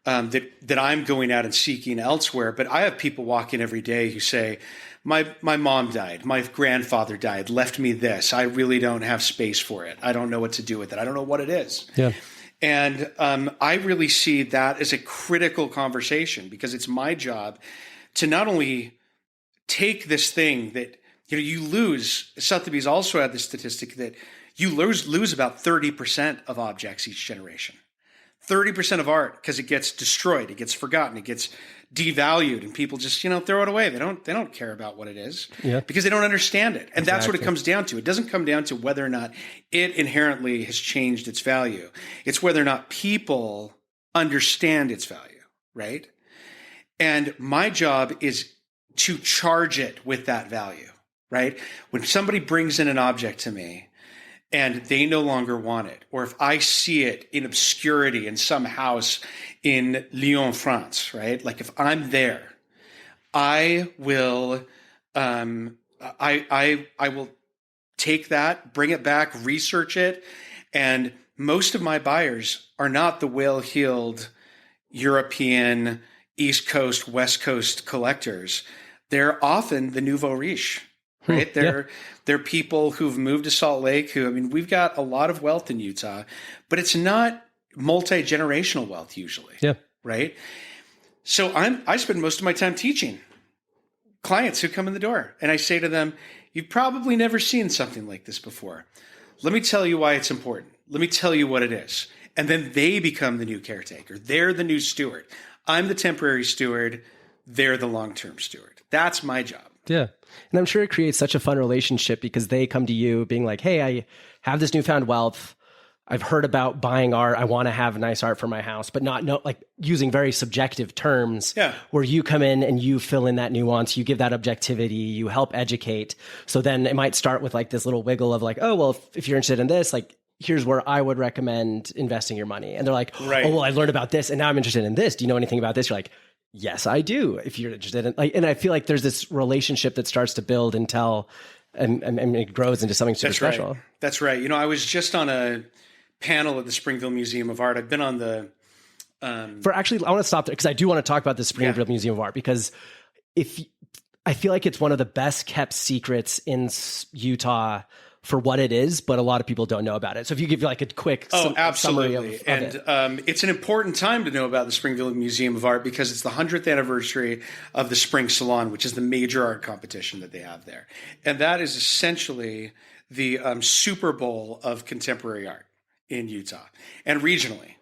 that I'm going out and seeking elsewhere. But I have people walk in every day who say, my mom died, my grandfather died, left me this. I really don't have space for it. I don't know what to do with it. I don't know what it is. Yeah. And I really see that as a critical conversation because it's my job to not only take this thing that, you lose. Sotheby's also had the statistic that you lose about 30% of objects each generation. 30% of art because it gets destroyed, it gets forgotten, it gets devalued, and people just throw it away. They don't care about what it is because they don't understand it, and that's what it comes down to. It doesn't come down to whether or not it inherently has changed its value. It's whether or not people understand its value, right? And my job is to charge it with that value, right? When somebody brings in an object to me and they no longer want it, or if I see it in obscurity in some house in Lyon, France, right? Like if I'm there, I will take that, bring it back, research it, and most of my buyers are not the well-heeled European East Coast, West Coast collectors. They're often the nouveau riche. Right. They're people who've moved to Salt Lake we've got a lot of wealth in Utah, but it's not multi-generational wealth usually. Yeah. Right. So I spend most of my time teaching clients who come in the door, and I say to them, you've probably never seen something like this before. Let me tell you why it's important. Let me tell you what it is. And then they become the new caretaker. They're the new steward. I'm the temporary steward. They're the long-term steward. That's my job. Yeah. And I'm sure it creates such a fun relationship because they come to you being like, hey, I have this newfound wealth. I've heard about buying art. I want to have nice art for my house, but not like using very subjective terms where you come in and you fill in that nuance, you give that objectivity, you help educate. So then it might start with like this little wiggle of like, oh, well, if you're interested in this, like, here's where I would recommend investing your money. And they're like, oh, well, I learned about this and now I'm interested in this. Do you know anything about this? You're like, yes, I do. If you're interested in like, and I feel like there's this relationship that starts to build until, and it grows into something super special. That's right. You know, I was just on a panel at the Springville Museum of Art. I've been on the I want to stop there because I do want to talk about the Springville Museum of Art because I feel like it's one of the best kept secrets in Utah for what it is, but a lot of people don't know about it. So if you give like a quick summary of it. It's an important time to know about the Springville Museum of Art because it's the 100th anniversary of the Spring Salon, which is the major art competition that they have there. And that is essentially the Super Bowl of contemporary art in Utah and regionally.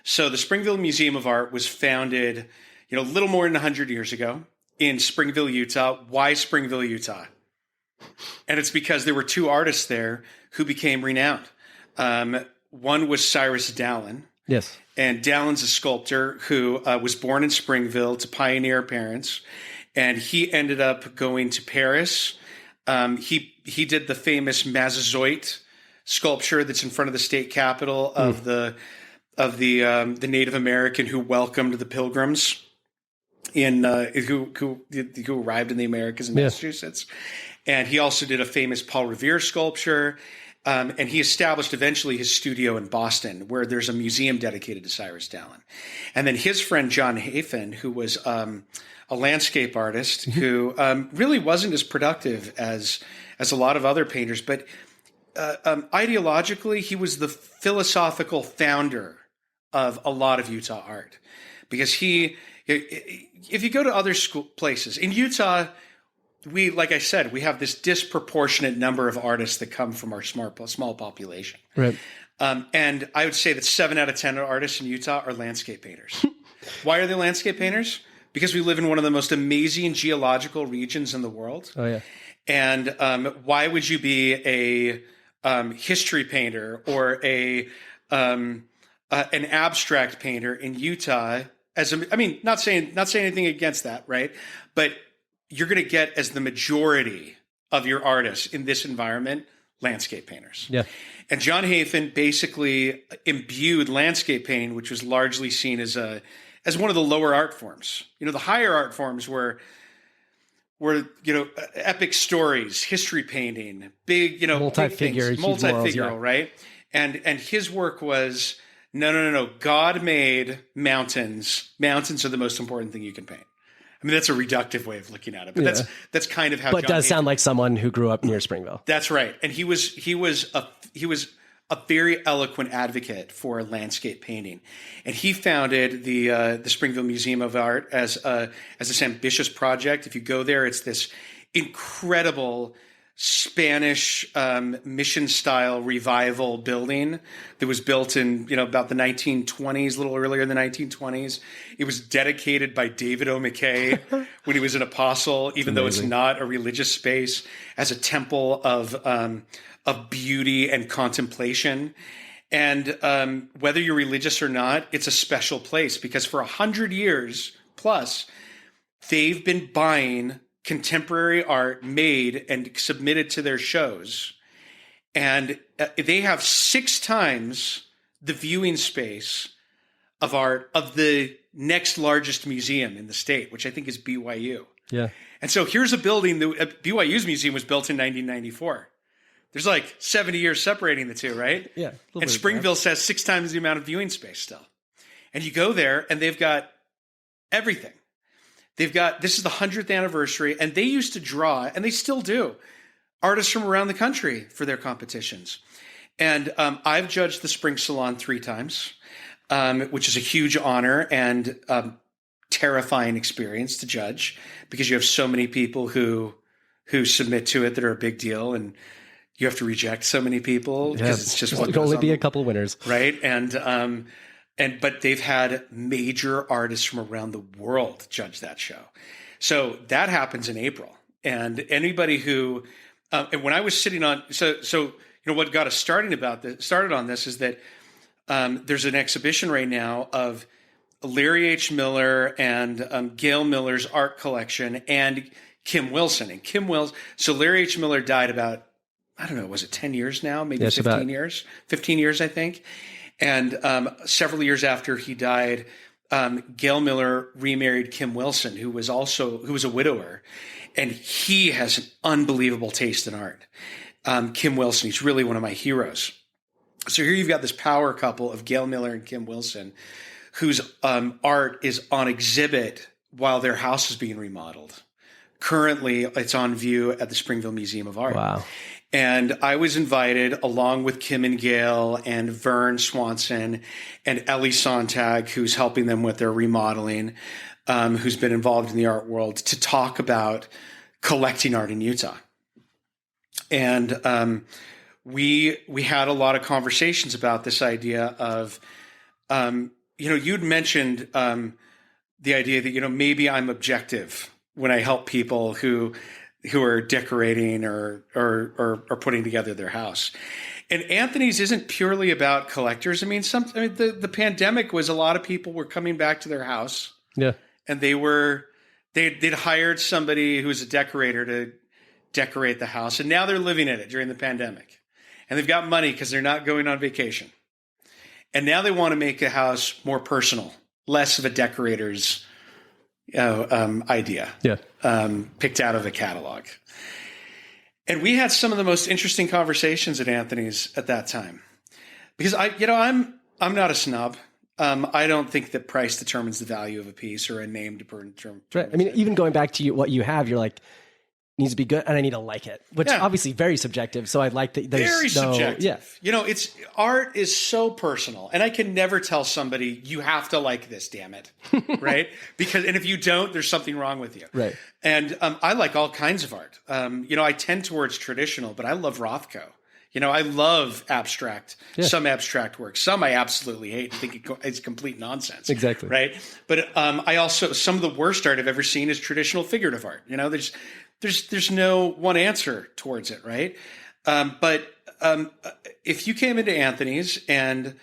So the Springville Museum of Art was founded, a little more than 100 years ago in Springville, Utah. Why Springville, Utah? And it's because there were two artists there who became renowned. One was Cyrus Dallin. Yes. And Dallin's a sculptor who was born in Springville to pioneer parents. And he ended up going to Paris. He did the famous Massasoit sculpture that's in front of the state capitol of the Native American who welcomed the Pilgrims who arrived in the Americas in Massachusetts. And he also did a famous Paul Revere sculpture. And he established eventually his studio in Boston, where there's a museum dedicated to Cyrus Dallin. And then his friend John Hafen, who was a landscape artist who really wasn't as productive as a lot of other painters, but ideologically, he was the philosophical founder of a lot of Utah art. Because if you go to other places, in Utah, like I said, we have this disproportionate number of artists that come from our small population. Right. And I would say that 7 out of 10 artists in Utah are landscape painters. Why are they landscape painters? Because we live in one of the most amazing geological regions in the world. Oh, yeah. And why would you be a history painter or an abstract painter in Utah? Not saying anything against that, right? But you're going to get as the majority of your artists in this environment, landscape painters. Yeah. And John Hafen basically imbued landscape painting, which was largely seen as one of the lower art forms. The higher art forms were epic stories, history painting, big, multi-figural, right? And his work was no. God made mountains. Mountains are the most important thing you can paint. That's a reductive way of looking at it, but that's kind of how. But it does sound like someone who grew up near Springville. That's right, and he was a very eloquent advocate for landscape painting, and he founded the Springville Museum of Art as this ambitious project. If you go there, it's this incredible Spanish mission style revival building that was built in about the 1920s, a little earlier in the 1920s. It was dedicated by David O. McKay when he was an apostle, even though it's not a religious space, as a temple of beauty and contemplation. And whether you're religious or not, it's a special place because for 100 years plus, they've been buying contemporary art made and submitted to their shows. And they have 6 times the viewing space of art of the next largest museum in the state, which I think is BYU. Yeah. And so here's a building that BYU's museum was built in 1994. There's like 70 years separating the two, right? Yeah. And Springville has 6 times the amount of viewing space still. And you go there and they've got everything. This is the 100th anniversary, and they used to draw, and they still do, artists from around the country for their competitions. And I've judged the Spring Salon 3 times, which is a huge honor and terrifying experience to judge because you have so many people who submit to it that are a big deal. And, you have to reject so many people because it's just what there can goes only on be a couple winners, right? But they've had major artists from around the world judge that show. So that happens in April. And anybody who, and when I was sitting on, what got us started on this is that there's an exhibition right now of Larry H. Miller and Gail Miller's art collection and Kim Wilson. So Larry H. Miller died about, I don't know, was it 10 years now? Maybe 15 years? 15 years, I think. And several years after he died, Gail Miller remarried Kim Wilson, who was a widower. And he has an unbelievable taste in art. Kim Wilson, he's really one of my heroes. So here you've got this power couple of Gail Miller and Kim Wilson, whose art is on exhibit while their house is being remodeled. Currently, it's on view at the Springville Museum of Art. Wow. And I was invited along with Kim and Gail and Vern Swanson and Ellie Sontag, who's helping them with their remodeling, who's been involved in the art world, to talk about collecting art in Utah. And we had a lot of conversations about this idea of, you'd mentioned the idea that, maybe I'm objective when I help people who are decorating or putting together their house. And Anthony's isn't purely about collectors. The pandemic was a lot of people were coming back to their house. Yeah. And they'd hired somebody who was a decorator to decorate the house. And now they're living in it during the pandemic. And they've got money because they're not going on vacation. And now they want to make a house more personal, less of a decorator's idea. Yeah. Picked out of a catalog. And we had some of the most interesting conversations at Anthony's at that time. Because I'm not a snob. I don't think that price determines the value of a piece or a name determines. Right. Even going back to what you have, you're like, needs to be good and I need to like it, which obviously very subjective. So I like that. Very subjective. Yeah. It's art is so personal, and I can never tell somebody you have to like this, damn it. Right. And if you don't, there's something wrong with you. Right. And I like all kinds of art. I tend towards traditional, but I love Rothko. I love abstract, some abstract work. Some I absolutely hate and think it's complete nonsense. Exactly. Right. But I also, some of the worst art I've ever seen is traditional figurative art. There's no one answer towards it, right? But if you came into Anthony's, and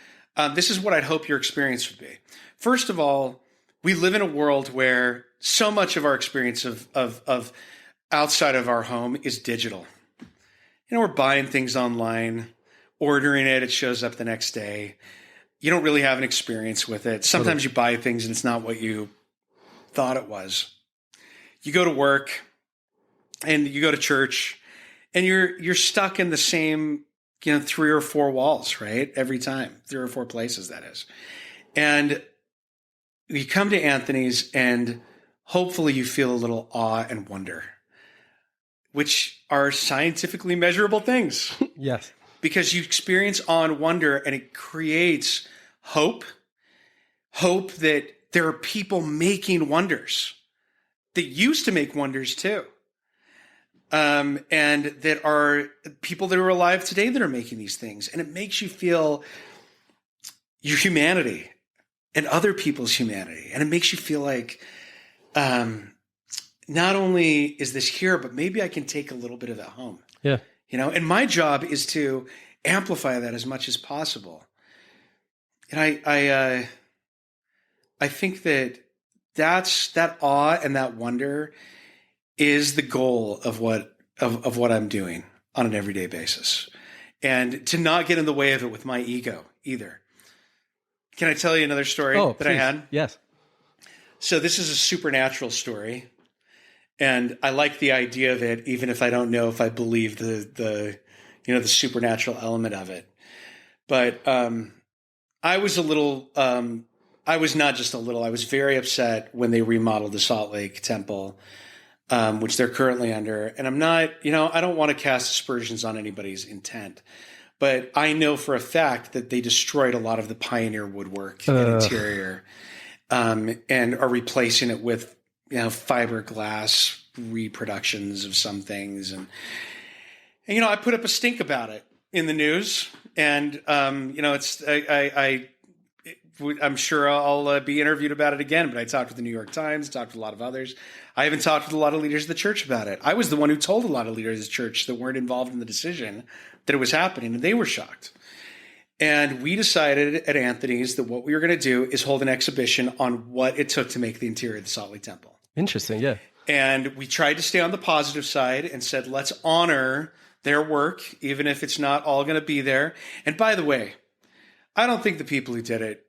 this is what I'd hope your experience would be. First of all, we live in a world where so much of our experience of outside of our home is digital. We're buying things online, ordering it shows up the next day. You don't really have an experience with it. Sometimes you buy things and it's not what you thought it was. You go to work and you go to church and you're stuck in the same, 3 or 4 walls, right? Every time, 3 or 4 places, that is. And you come to Anthony's and hopefully you feel a little awe and wonder, which are scientifically measurable things. Yes. Because you experience awe and wonder, and it creates hope that there are people making wonders that used to make wonders too. And that are people that are alive today that are making these things. And it makes you feel your humanity and other people's humanity. And it makes you feel like, not only is this here, but maybe I can take a little bit of that home. Yeah. And my job is to amplify that as much as possible. And I think that awe and that wonder is the goal of what I'm doing on an everyday basis, and to not get in the way of it with my ego either. Can I tell you another story that I had? Yes. So this is a supernatural story. And I like the idea of it, even if I don't know if I believe the supernatural element of it. But I was I was not just a little, I was very upset when they remodeled the Salt Lake Temple, which they're currently under. And I'm not, I don't want to cast aspersions on anybody's intent, but I know for a fact that they destroyed a lot of the pioneer woodwork and interior, and are replacing it with fiberglass reproductions of some things. And, I put up a stink about it in the news, and I'm sure I'll be interviewed about it again, but I talked with the New York Times, talked with a lot of others. I haven't talked with a lot of leaders of the church about it. I was the one who told a lot of leaders of the church that weren't involved in the decision that it was happening, and they were shocked. And we decided at Anthony's that what we were going to do is hold an exhibition on what it took to make the interior of the Salt Lake Temple. Interesting, yeah. And we tried to stay on the positive side and said, let's honor their work, even if it's not all going to be there. And by the way, I don't think the people who did it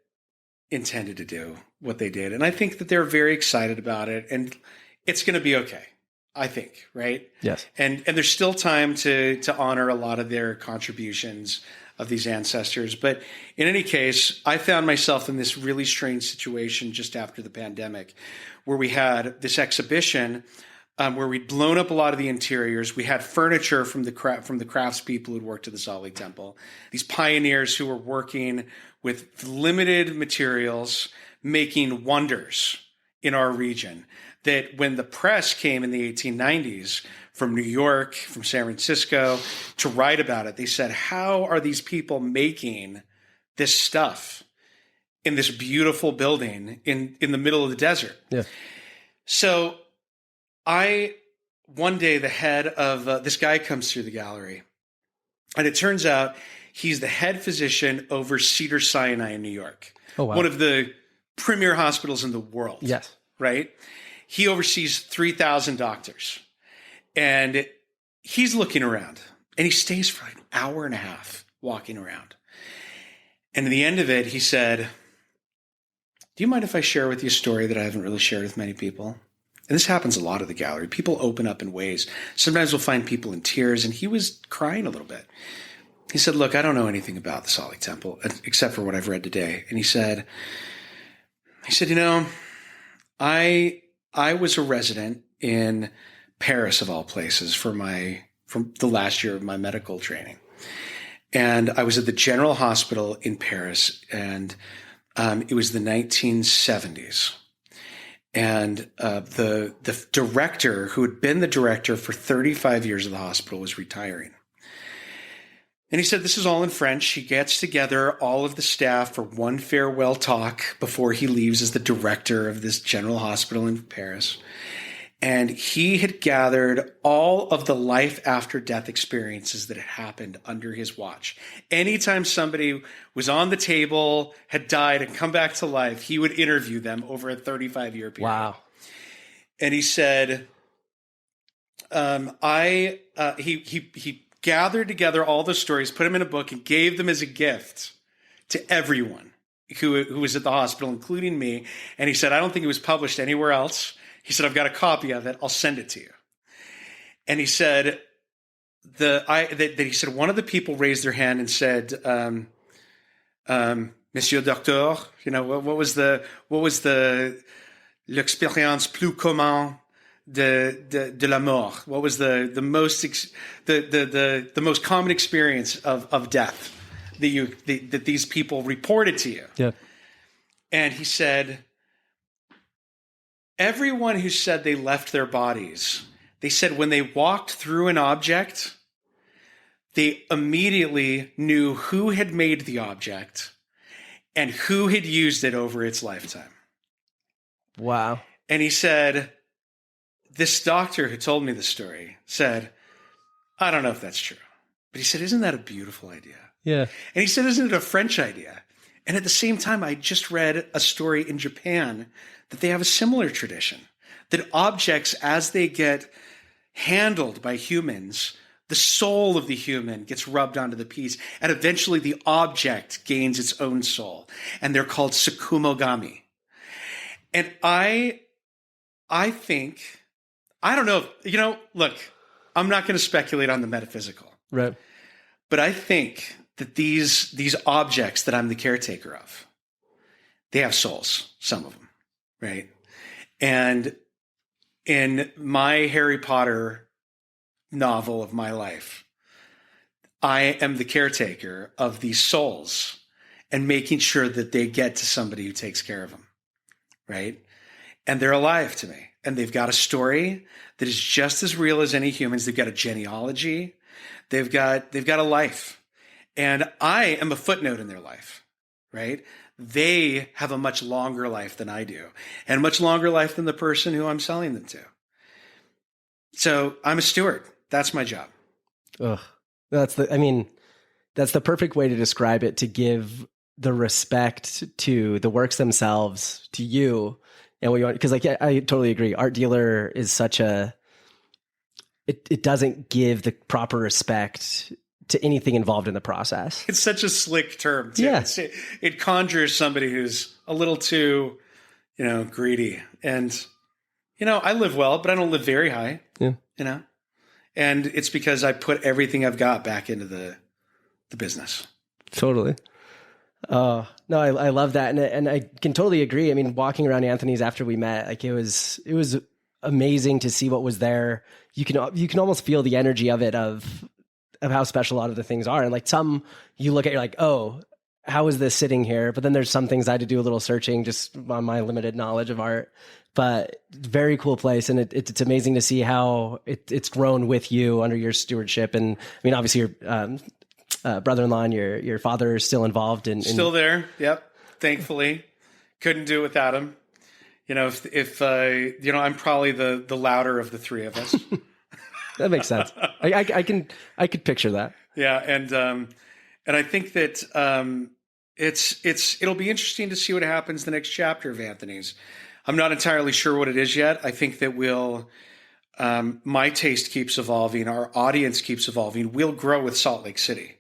intended to do what they did. And I think that they're very excited about it, and it's going to be okay, I think, right? Yes. And there's still time to honor a lot of their contributions of these ancestors. But in any case, I found myself in this really strange situation just after the pandemic, where we had this exhibition where we'd blown up a lot of the interiors. We had furniture from the craftspeople who'd worked at the Salt Lake Temple, these pioneers who were working with limited materials, making wonders in our region, that when the press came in the 1890s from New York, from San Francisco, to write about it, they said, how are these people making this stuff in this beautiful building in the middle of the desert? Yeah. So one day, the head of this guy comes through the gallery, and it turns out he's the head physician over Cedars-Sinai in New York. Oh, wow. One of the premier hospitals in the world. Yes. Right? He oversees 3,000 doctors, and he's looking around, and he stays for like an hour and a half walking around. And at the end of it, he said, do you mind if I share with you a story that I haven't really shared with many people? And this happens a lot at the gallery. People open up in ways. Sometimes we'll find people in tears, and he was crying a little bit. He said, look, I don't know anything about the Salt Lake Temple except for what I've read today. And he said, I was a resident in Paris, of all places, from the last year of my medical training. And I was at the General Hospital in Paris, and it was the 1970s. And the director, who had been the director for 35 years of the hospital, was retiring. And he said, this is all in French. He gets together all of the staff for one farewell talk before he leaves as the director of this general hospital in Paris. And he had gathered all of the life after death experiences that had happened under his watch. Anytime somebody was on the table, had died, and come back to life, he would interview them over a 35-year period. Wow. And he said, he gathered together all the stories, put them in a book, and gave them as a gift to everyone who was at the hospital, including me. And he said, I don't think it was published anywhere else. He said, I've got a copy of it. I'll send it to you. And he said, he said one of the people raised their hand and said, Monsieur Docteur, what was l'expérience plus commune de la mort? What was the most common experience of death that these people reported to you? Yeah. And he said, everyone who said they left their bodies, they said when they walked through an object, they immediately knew who had made the object and who had used it over its lifetime. Wow. And he said, this doctor who told me the story said, I don't know if that's true. But he said, isn't that a beautiful idea? Yeah. And he said, isn't it a French idea? And at the same time, I just read a story in Japan that they have a similar tradition, that objects, as they get handled by humans, the soul of the human gets rubbed onto the piece, and eventually the object gains its own soul. And they're called sakumogami. And I think, I don't know, look, I'm not going to speculate on the metaphysical. Right. But I think that these objects that I'm the caretaker of, they have souls, some of them. Right. And in my Harry Potter novel of my life, I am the caretaker of these souls and making sure that they get to somebody who takes care of them. Right. And they're alive to me. And they've got a story that is just as real as any humans. They've got a genealogy. They've got a life, and I am a footnote in their life, right? They have a much longer life than I do, and much longer life than the person who I'm selling them to. So I'm a steward. That's my job. Ugh. That's the perfect way to describe it, to give the respect to the works themselves, to you, and what you want. Because like, I totally agree. Art dealer is such a, it doesn't give the proper respect to anything involved in the process. It's such a slick term, too. Yeah. It conjures somebody who's a little too, greedy. And, I live well, but I don't live very high, and it's because I put everything I've got back into the business. Totally. No, I love that. And I can totally agree. I mean, walking around Anthony's after we met, like it was amazing to see what was there. You can almost feel the energy of it, of how special a lot of the things are. And like some you look at, you're like, oh, how is this sitting here? But then there's some things I had to do a little searching just on my limited knowledge of art. But very cool place. And it's amazing to see how it's grown with you under your stewardship. And I mean, obviously your brother-in-law and your father are still involved in still there. Yep. Thankfully, couldn't do it without him. If I'm probably the louder of the three of us. That makes sense. I could picture that. Yeah. And I think that, it'll be interesting to see what happens the next chapter of Anthony's. I'm not entirely sure what it is yet. I think that my taste keeps evolving. Our audience keeps evolving. We'll grow with Salt Lake City.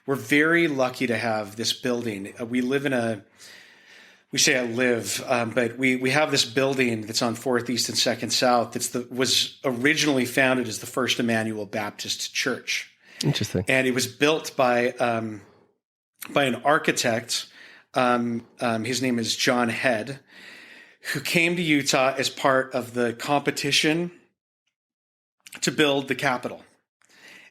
We're very lucky to have this building. We live we say I live, but we have this building that's on 4th East and 2nd South. Was originally founded as the First Emmanuel Baptist Church. Interesting. And it was built by an architect. His name is John Head, who came to Utah as part of the competition to build the Capitol.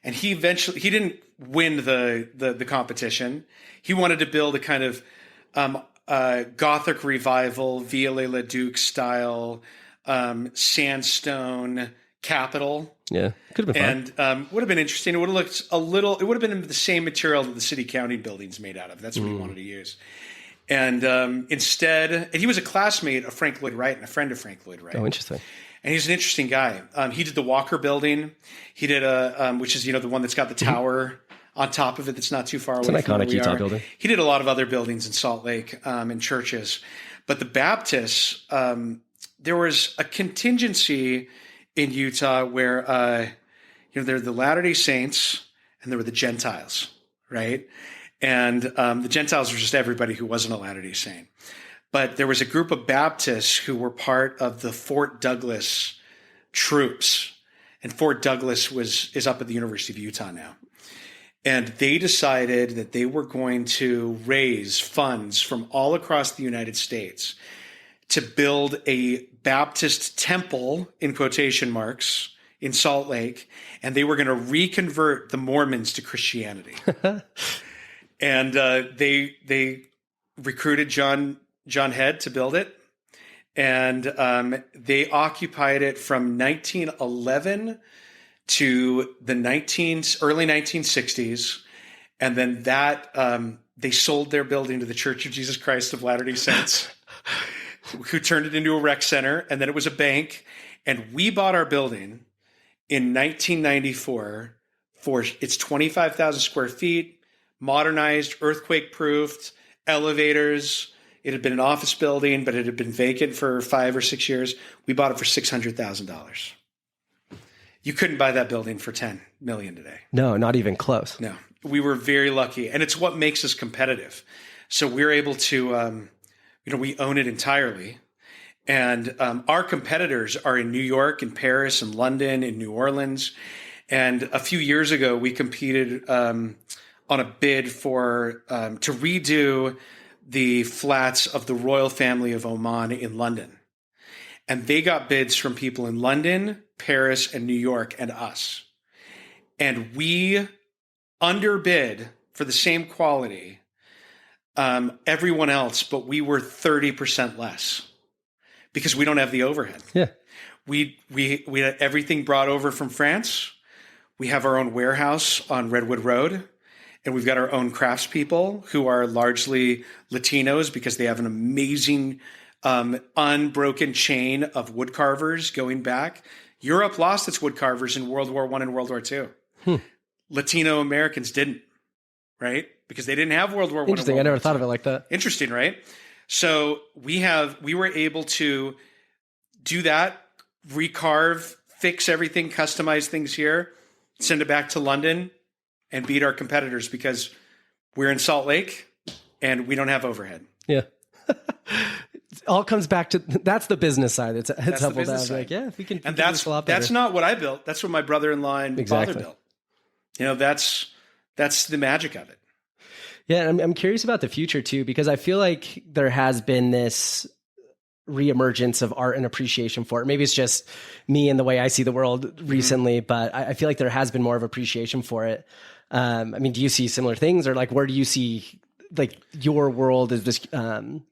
And he didn't win the competition. He wanted to build a kind of Gothic revival, Viollet-le-Duc style, sandstone Capitol. Yeah, could have been fun. And would have been interesting. It would have looked it would have been the same material that the city county building's made out of. That's what he wanted to use. And instead, and he was a classmate of Frank Lloyd Wright and a friend of Frank Lloyd Wright. Oh, interesting. And he's an interesting guy. He did the Walker Building. He did which is the one that's got the tower on top of it that's not too far away. It's an iconic Utah building. He did a lot of other buildings in Salt Lake and churches. But the Baptists, there was a contingency in Utah where there were the Latter-day Saints and there were the Gentiles, right? And the Gentiles were just everybody who wasn't a Latter-day Saint. But there was a group of Baptists who were part of the Fort Douglas troops. And Fort Douglas is up at the University of Utah now. And they decided that they were going to raise funds from all across the United States to build a Baptist temple, in quotation marks, in Salt Lake. And they were going to reconvert the Mormons to Christianity. And they recruited John Head to build it. And they occupied it from 1911 to the early 1960s. And then they sold their building to the Church of Jesus Christ of Latter-day Saints, who turned it into a rec center. And then it was a bank. And we bought our building in 1994 for its 25,000 square feet, modernized, earthquake-proofed, elevators. It had been an office building, but it had been vacant for 5 or 6 years. We bought it for $600,000. You couldn't buy that building for $10 million today. No, not even close. No, we were very lucky, and it's what makes us competitive. So we're able to, we own it entirely, and our competitors are in New York, in Paris, in London, in New Orleans. And a few years ago, we competed on a bid to redo the flats of the royal family of Oman in London. And they got bids from people in London, Paris, and New York, and us. And we underbid for the same quality everyone else, but we were 30% less because we don't have the overhead. Yeah. We had everything brought over from France. We have our own warehouse on Redwood Road, and we've got our own craftspeople who are largely Latinos because they have an amazing unbroken chain of wood carvers going back. Europe lost its wood carvers in World War I and World War II. Latino Americans didn't, right? Because they didn't have World War I. Interesting. I never thought of it like that. Interesting, right? So we were able to do that, recarve, fix everything, customize things here, send it back to London, and beat our competitors because we're in Salt Lake and we don't have overhead. Yeah. It all comes back to that's the business side. It's helpful to have like, yeah, if we can. And that's not what I built. That's what my brother-in-law and father built. That's the magic of it. Yeah, I'm curious about the future too, because I feel like there has been this reemergence of art and appreciation for it. Maybe it's just me and the way I see the world recently, but I feel like there has been more of appreciation for it. I mean, do you see similar things, or like where do you see like your world is this in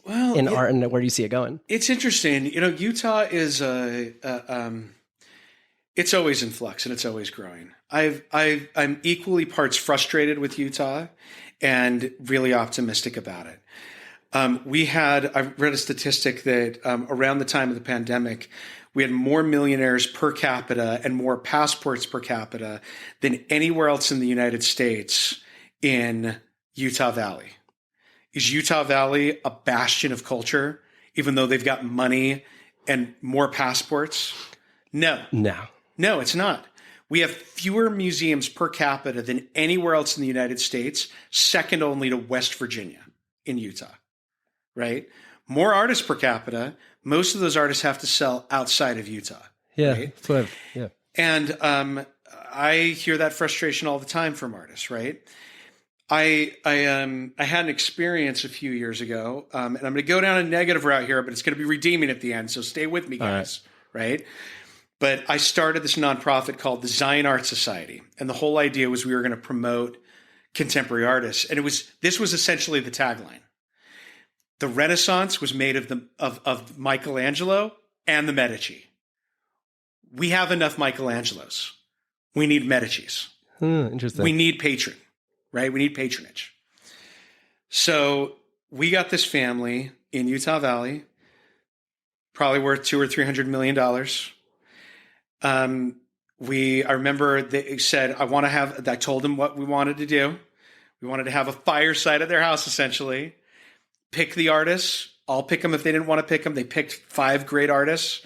art, and where do you see it going? It's interesting. Utah is it's always in flux and it's always growing. I'm equally parts frustrated with Utah and really optimistic about it. I read a statistic that around the time of the pandemic, we had more millionaires per capita and more passports per capita than anywhere else in the United States in Utah Valley. Is Utah Valley a bastion of culture, even though they've got money and more passports? No, it's not. We have fewer museums per capita than anywhere else in the United States, second only to West Virginia in Utah, right? More artists per capita. Most of those artists have to sell outside of Utah. Yeah. Right? And I hear that frustration all the time from artists, right? I had an experience a few years ago, and I'm going to go down a negative route here, but it's going to be redeeming at the end. So stay with me, guys, right? But I started this nonprofit called the Zion Art Society. And the whole idea was we were going to promote contemporary artists. And this was essentially the tagline. The Renaissance was made of Michelangelo and the Medici. We have enough Michelangelos. We need Medicis. Interesting. We need patron, right? We need patronage. So we got this family in Utah Valley, probably worth $200 or $300 million. I remember they said, I told them what we wanted to do. We wanted to have a fireside at their house, essentially. Pick the artists. I'll pick them if they didn't want to pick them. They picked 5 great artists.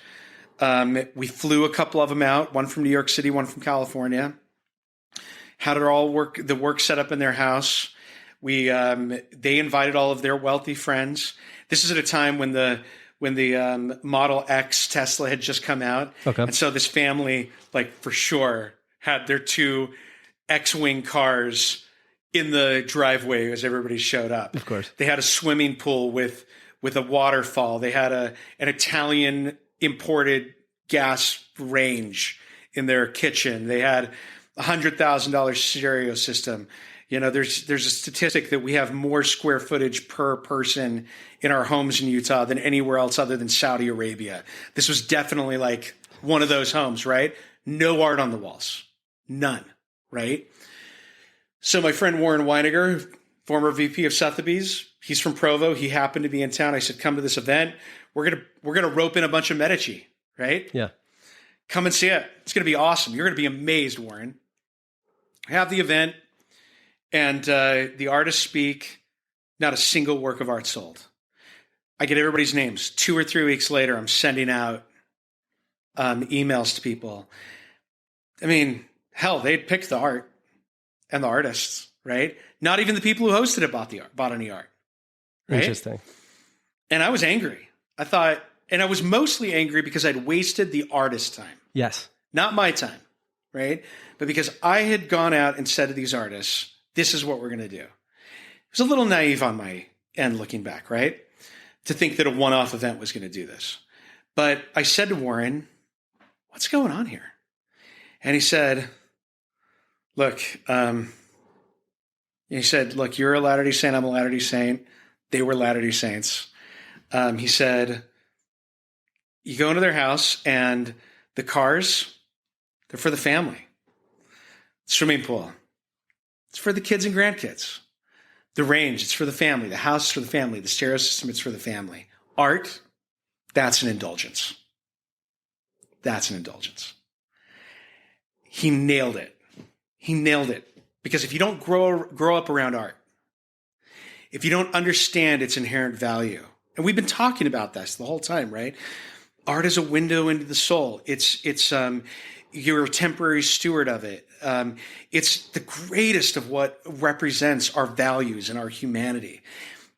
We flew a couple of them out, one from New York City, one from California. Had it all work, the work set up in their house. They invited all of their wealthy friends. This is at a time when the Model X Tesla had just come out. Okay. And so this family, like for sure, had their 2 X-Wing cars in the driveway as everybody showed up. Of course. They had a swimming pool with a waterfall. They had an Italian imported gas range in their kitchen. They had $100,000 stereo system. There's a statistic that we have more square footage per person in our homes in Utah than anywhere else other than Saudi Arabia. This was definitely like one of those homes, right? No art on the walls. None, right? So my friend Warren Weiniger, former VP of Sotheby's, he's from Provo. He happened to be in town. I said, come to this event. We're gonna rope in a bunch of Medici, right? Yeah. Come and see it. It's gonna be awesome. You're gonna be amazed, Warren. Have the event. And the artists speak, not a single work of art sold. I get everybody's names. 2 or 3 weeks later, I'm sending out emails to people. I mean, hell, they'd picked the art and the artists, right? Not even the people who hosted it bought any art. Right? Interesting. And I was angry. And I was mostly angry because I'd wasted the artist's time. Yes. Not my time, right? But because I had gone out and said to these artists, this is what we're going to do. It was a little naive on my end looking back, right? To think that a one-off event was going to do this. But I said to Warren, what's going on here? And he said, look, you're a Latter-day Saint. I'm a Latter-day Saint. They were Latter-day Saints. He said, you go into their house and the cars, they're for the family. Swimming pool, it's for the kids and grandkids. The range, it's for the family. The house is for the family. The stereo system, it's for the family. Art, that's an indulgence. That's an indulgence. He nailed it. He nailed it. Because if you don't grow up around art, if you don't understand its inherent value, and we've been talking about this the whole time, right? Art is a window into the soul. You're a temporary steward of it. It's the greatest of what represents our values and our humanity.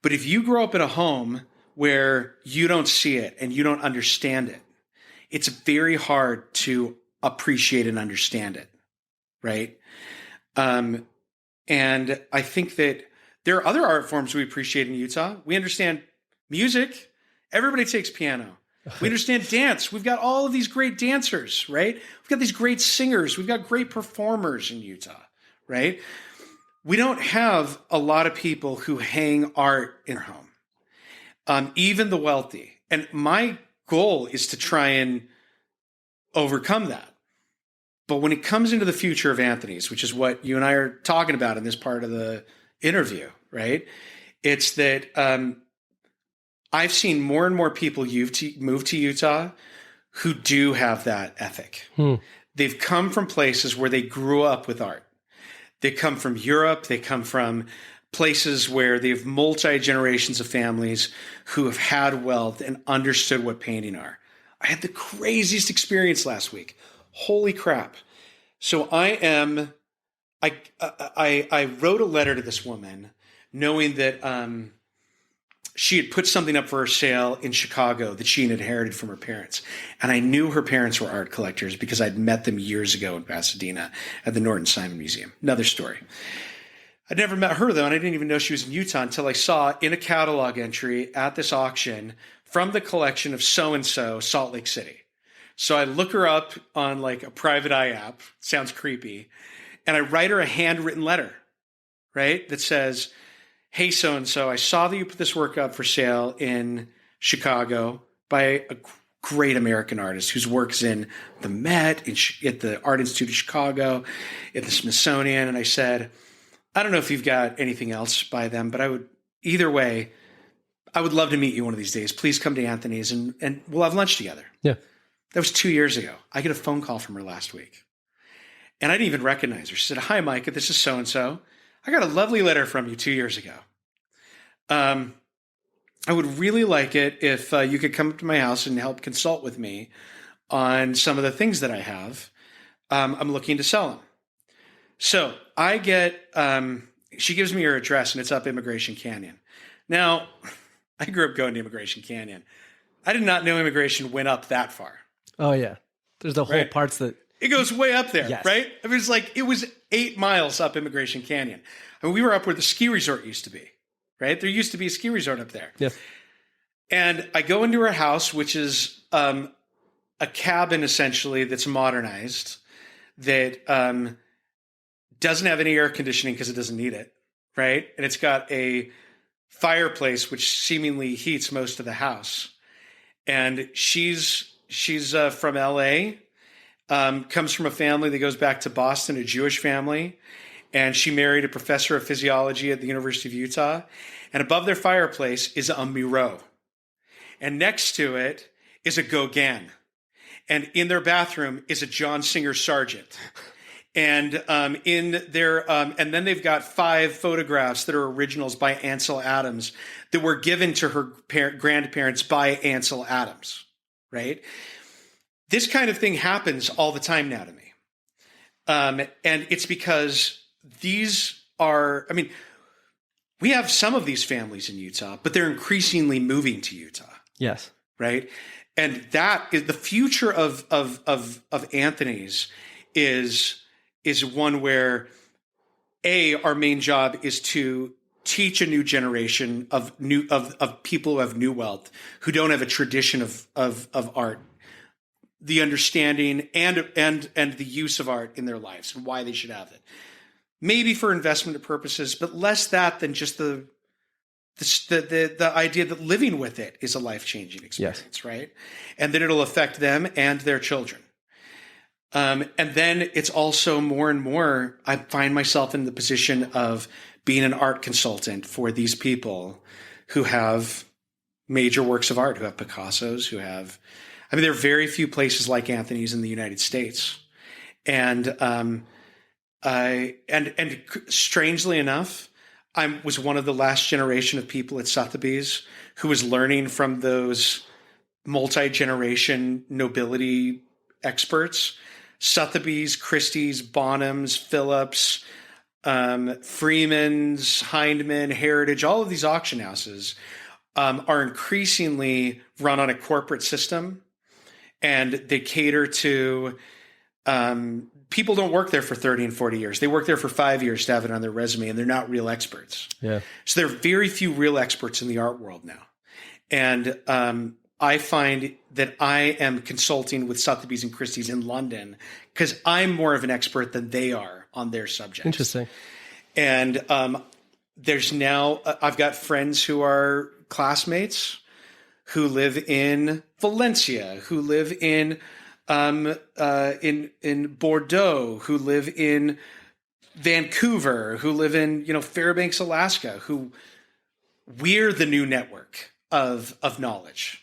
But if you grow up in a home where you don't see it and you don't understand it, it's very hard to appreciate and understand it, right? And I think that there are other art forms we appreciate in Utah. We understand music. Everybody takes piano. We understand dance. We've got all of these great dancers, right? We've got these great singers. We've got great performers in Utah, right? We don't have a lot of people who hang art in their home, even the wealthy. And my goal is to try and overcome that. But when it comes into the future of Anthony's, which is what you and I are talking about in this part of the interview, right? It's that I've seen more and more people move to Utah who do have that ethic. They've come from places where they grew up with art. They come from Europe. They come from places where they have multi-generations of families who have had wealth and understood what painting are. I had the craziest experience last week. Holy crap. So I wrote a letter to this woman knowing that she had put something up for sale in Chicago that she had inherited from her parents. And I knew her parents were art collectors because I'd met them years ago in Pasadena at the Norton Simon Museum. Another story. I'd never met her, though, and I didn't even know she was in Utah until I saw in a catalog entry at this auction from the collection of so-and-so, Salt Lake City. So I look her up on like a private eye app. Sounds creepy. And I write her a handwritten letter, right? That says, hey, so-and-so, I saw that you put this work up for sale in Chicago by a great American artist whose work's in the Met, at the Art Institute of Chicago, at the Smithsonian. And I said, I don't know if you've got anything else by them, but either way, I would love to meet you one of these days. Please come to Anthony's and we'll have lunch together. Yeah. That was 2 years ago. I get a phone call from her last week. And I didn't even recognize her. She said, hi, Micah, this is so-and-so. I got a lovely letter from you 2 years ago. I would really like it if you could come up to my house and help consult with me on some of the things that I have. I'm looking to sell them. So I get, she gives me her address and it's up Immigration Canyon. Now, I grew up going to Immigration Canyon. I did not know immigration went up that far. Oh, yeah. There's the whole Right. parts that... It goes way up there, Yes. right? I mean, it was 8 miles up Immigration Canyon. I mean, we were up where the ski resort used to be, right? There used to be a ski resort up there. Yeah. And I go into her house, which is a cabin, essentially, that's modernized, that doesn't have any air conditioning because it doesn't need it, right? And it's got a fireplace, which seemingly heats most of the house. And she's from L.A., comes from a family that goes back to Boston, a Jewish family. And she married a professor of physiology at the University of Utah. And above their fireplace is a Miro. And next to it is a Gauguin. And in their bathroom is a John Singer Sargent. And and then they've got 5 photographs that are originals by Ansel Adams that were given to her grandparents by Ansel Adams, right? This kind of thing happens all the time now to me. And it's because these are, I mean, we have some of these families in Utah, but they're increasingly moving to Utah. Yes. Right. And that is the future of Anthony's is one where our main job is to teach a new generation of people who have new wealth, who don't have a tradition of art, the understanding and the use of art in their lives and why they should have it. Maybe for investment purposes, but less that than just the idea that living with it is a life-changing experience, yes. Right? And that it'll affect them and their children. And then it's also more and more, I find myself in the position of being an art consultant for these people who have major works of art, who have Picassos, who have, I mean, there are very few places like Anthony's in the United States. And strangely enough, I was one of the last generation of people at Sotheby's who was learning from those multi-generation nobility experts. Sotheby's, Christie's, Bonhams, Phillips, Freeman's, Hindman, Heritage, all of these auction houses are increasingly run on a corporate system, and they cater to people don't work there for 30 and 40 years. They work there for 5 years to have it on their resume, and they're not real experts. Yeah. So there are very few real experts in the art world now. And I find that I am consulting with Sotheby's and Christie's in London because I'm more of an expert than they are on their subject. Interesting. And there's now, I've got friends who are classmates who live in Valencia, who live in Bordeaux, who live in Vancouver, who live in, Fairbanks, Alaska, who we're the new network of knowledge.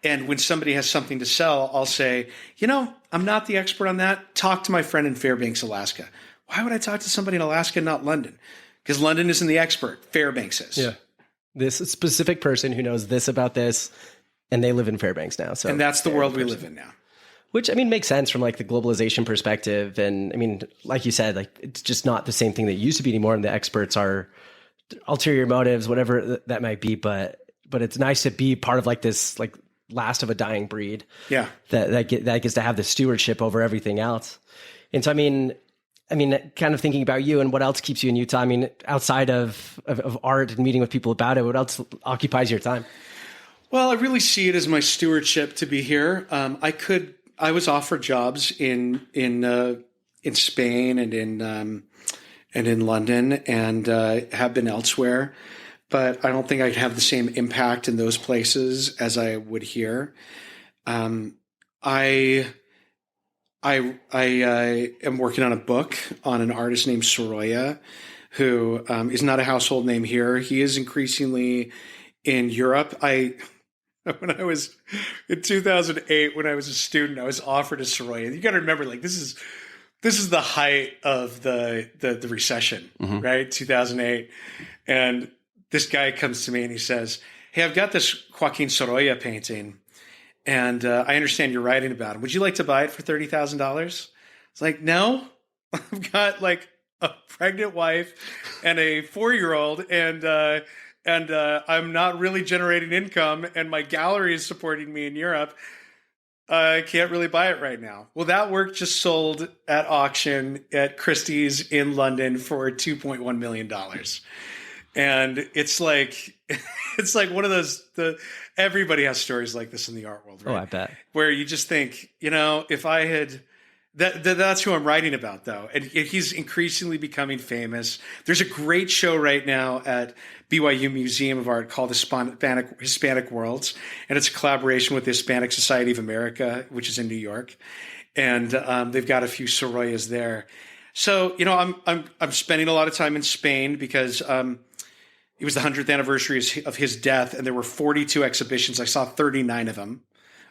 And when somebody has something to sell, I'll say, I'm not the expert on that. Talk to my friend in Fairbanks, Alaska. Why would I talk to somebody in Alaska, not London? Because London isn't the expert. Fairbanks is. Yeah. This specific person who knows this about this, and they live in Fairbanks now. So, and that's the world we live in now. Which, makes sense from like the globalization perspective. And like you said, like it's just not the same thing that it used to be anymore. And the experts are ulterior motives, whatever that might be. But it's nice to be part of like this, like last of a dying breed. Yeah. That gets to have the stewardship over everything else. And so, kind of thinking about you and what else keeps you in Utah. Outside of art and meeting with people about it, what else occupies your time? Well, I really see it as my stewardship to be here. I was offered jobs in Spain and in London and have been elsewhere, but I don't think I'd have the same impact in those places as I would here. I am working on a book on an artist named Sorolla, who is not a household name here. He is increasingly in Europe. When I was in 2008, when I was a student, I was offered a Sorolla. You got to remember, like this is the height of the recession, right? 2008, and this guy comes to me and he says, "Hey, I've got this Joaquin Sorolla painting, and I understand you're writing about it. Would you like to buy it for $30,000?" It's like, no, I've got like a pregnant wife and a 4-year-old, and I'm not really generating income, and my gallery is supporting me in Europe. I can't really buy it right now. Well, that work just sold at auction at Christie's in London for $2.1 million. And it's like one of those, everybody has stories like this in the art world, right? Oh, I bet. Where you just think, if I had, that's who I'm writing about, though. And he's increasingly becoming famous. There's a great show right now at BYU Museum of Art called Hispanic Worlds. And it's a collaboration with the Hispanic Society of America, which is in New York. And they've got a few Sorollas there. So, I'm spending a lot of time in Spain because it was the 100th anniversary of his death. And there were 42 exhibitions. I saw 39 of them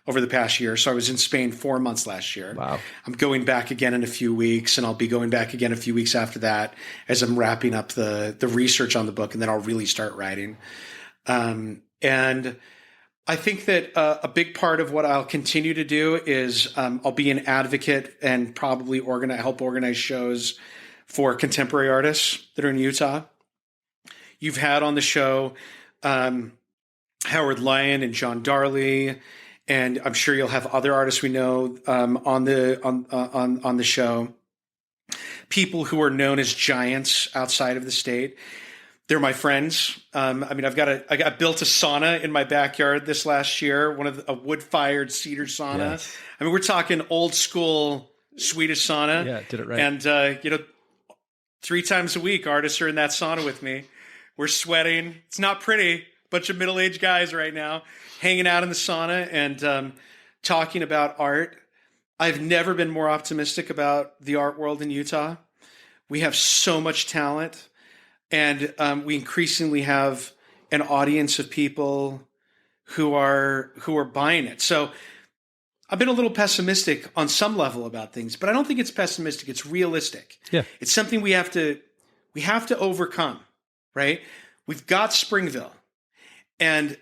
over the past year. So I was in Spain 4 months last year. Wow. I'm going back again in a few weeks, and I'll be going back again a few weeks after that as I'm wrapping up the research on the book, and then I'll really start writing. And I think that a big part of what I'll continue to do is I'll be an advocate and probably help organize shows for contemporary artists that are in Utah. You've had on the show Howard Lyon and John Darley, and I'm sure you'll have other artists we know on the show. People who are known as giants outside of the state. They're my friends. I built a sauna in my backyard this last year. A wood-fired cedar sauna. Yes. We're talking old school Swedish sauna. Yeah, did it right. And 3 times a week, artists are in that sauna with me. We're sweating. It's not pretty. Bunch of middle-aged guys right now hanging out in the sauna and talking about art. I've never been more optimistic about the art world in Utah. We have so much talent, and we increasingly have an audience of people who are buying it. So I've been a little pessimistic on some level about things, but I don't think it's pessimistic. It's realistic. Yeah. It's something we have to overcome, right? We've got Springville, and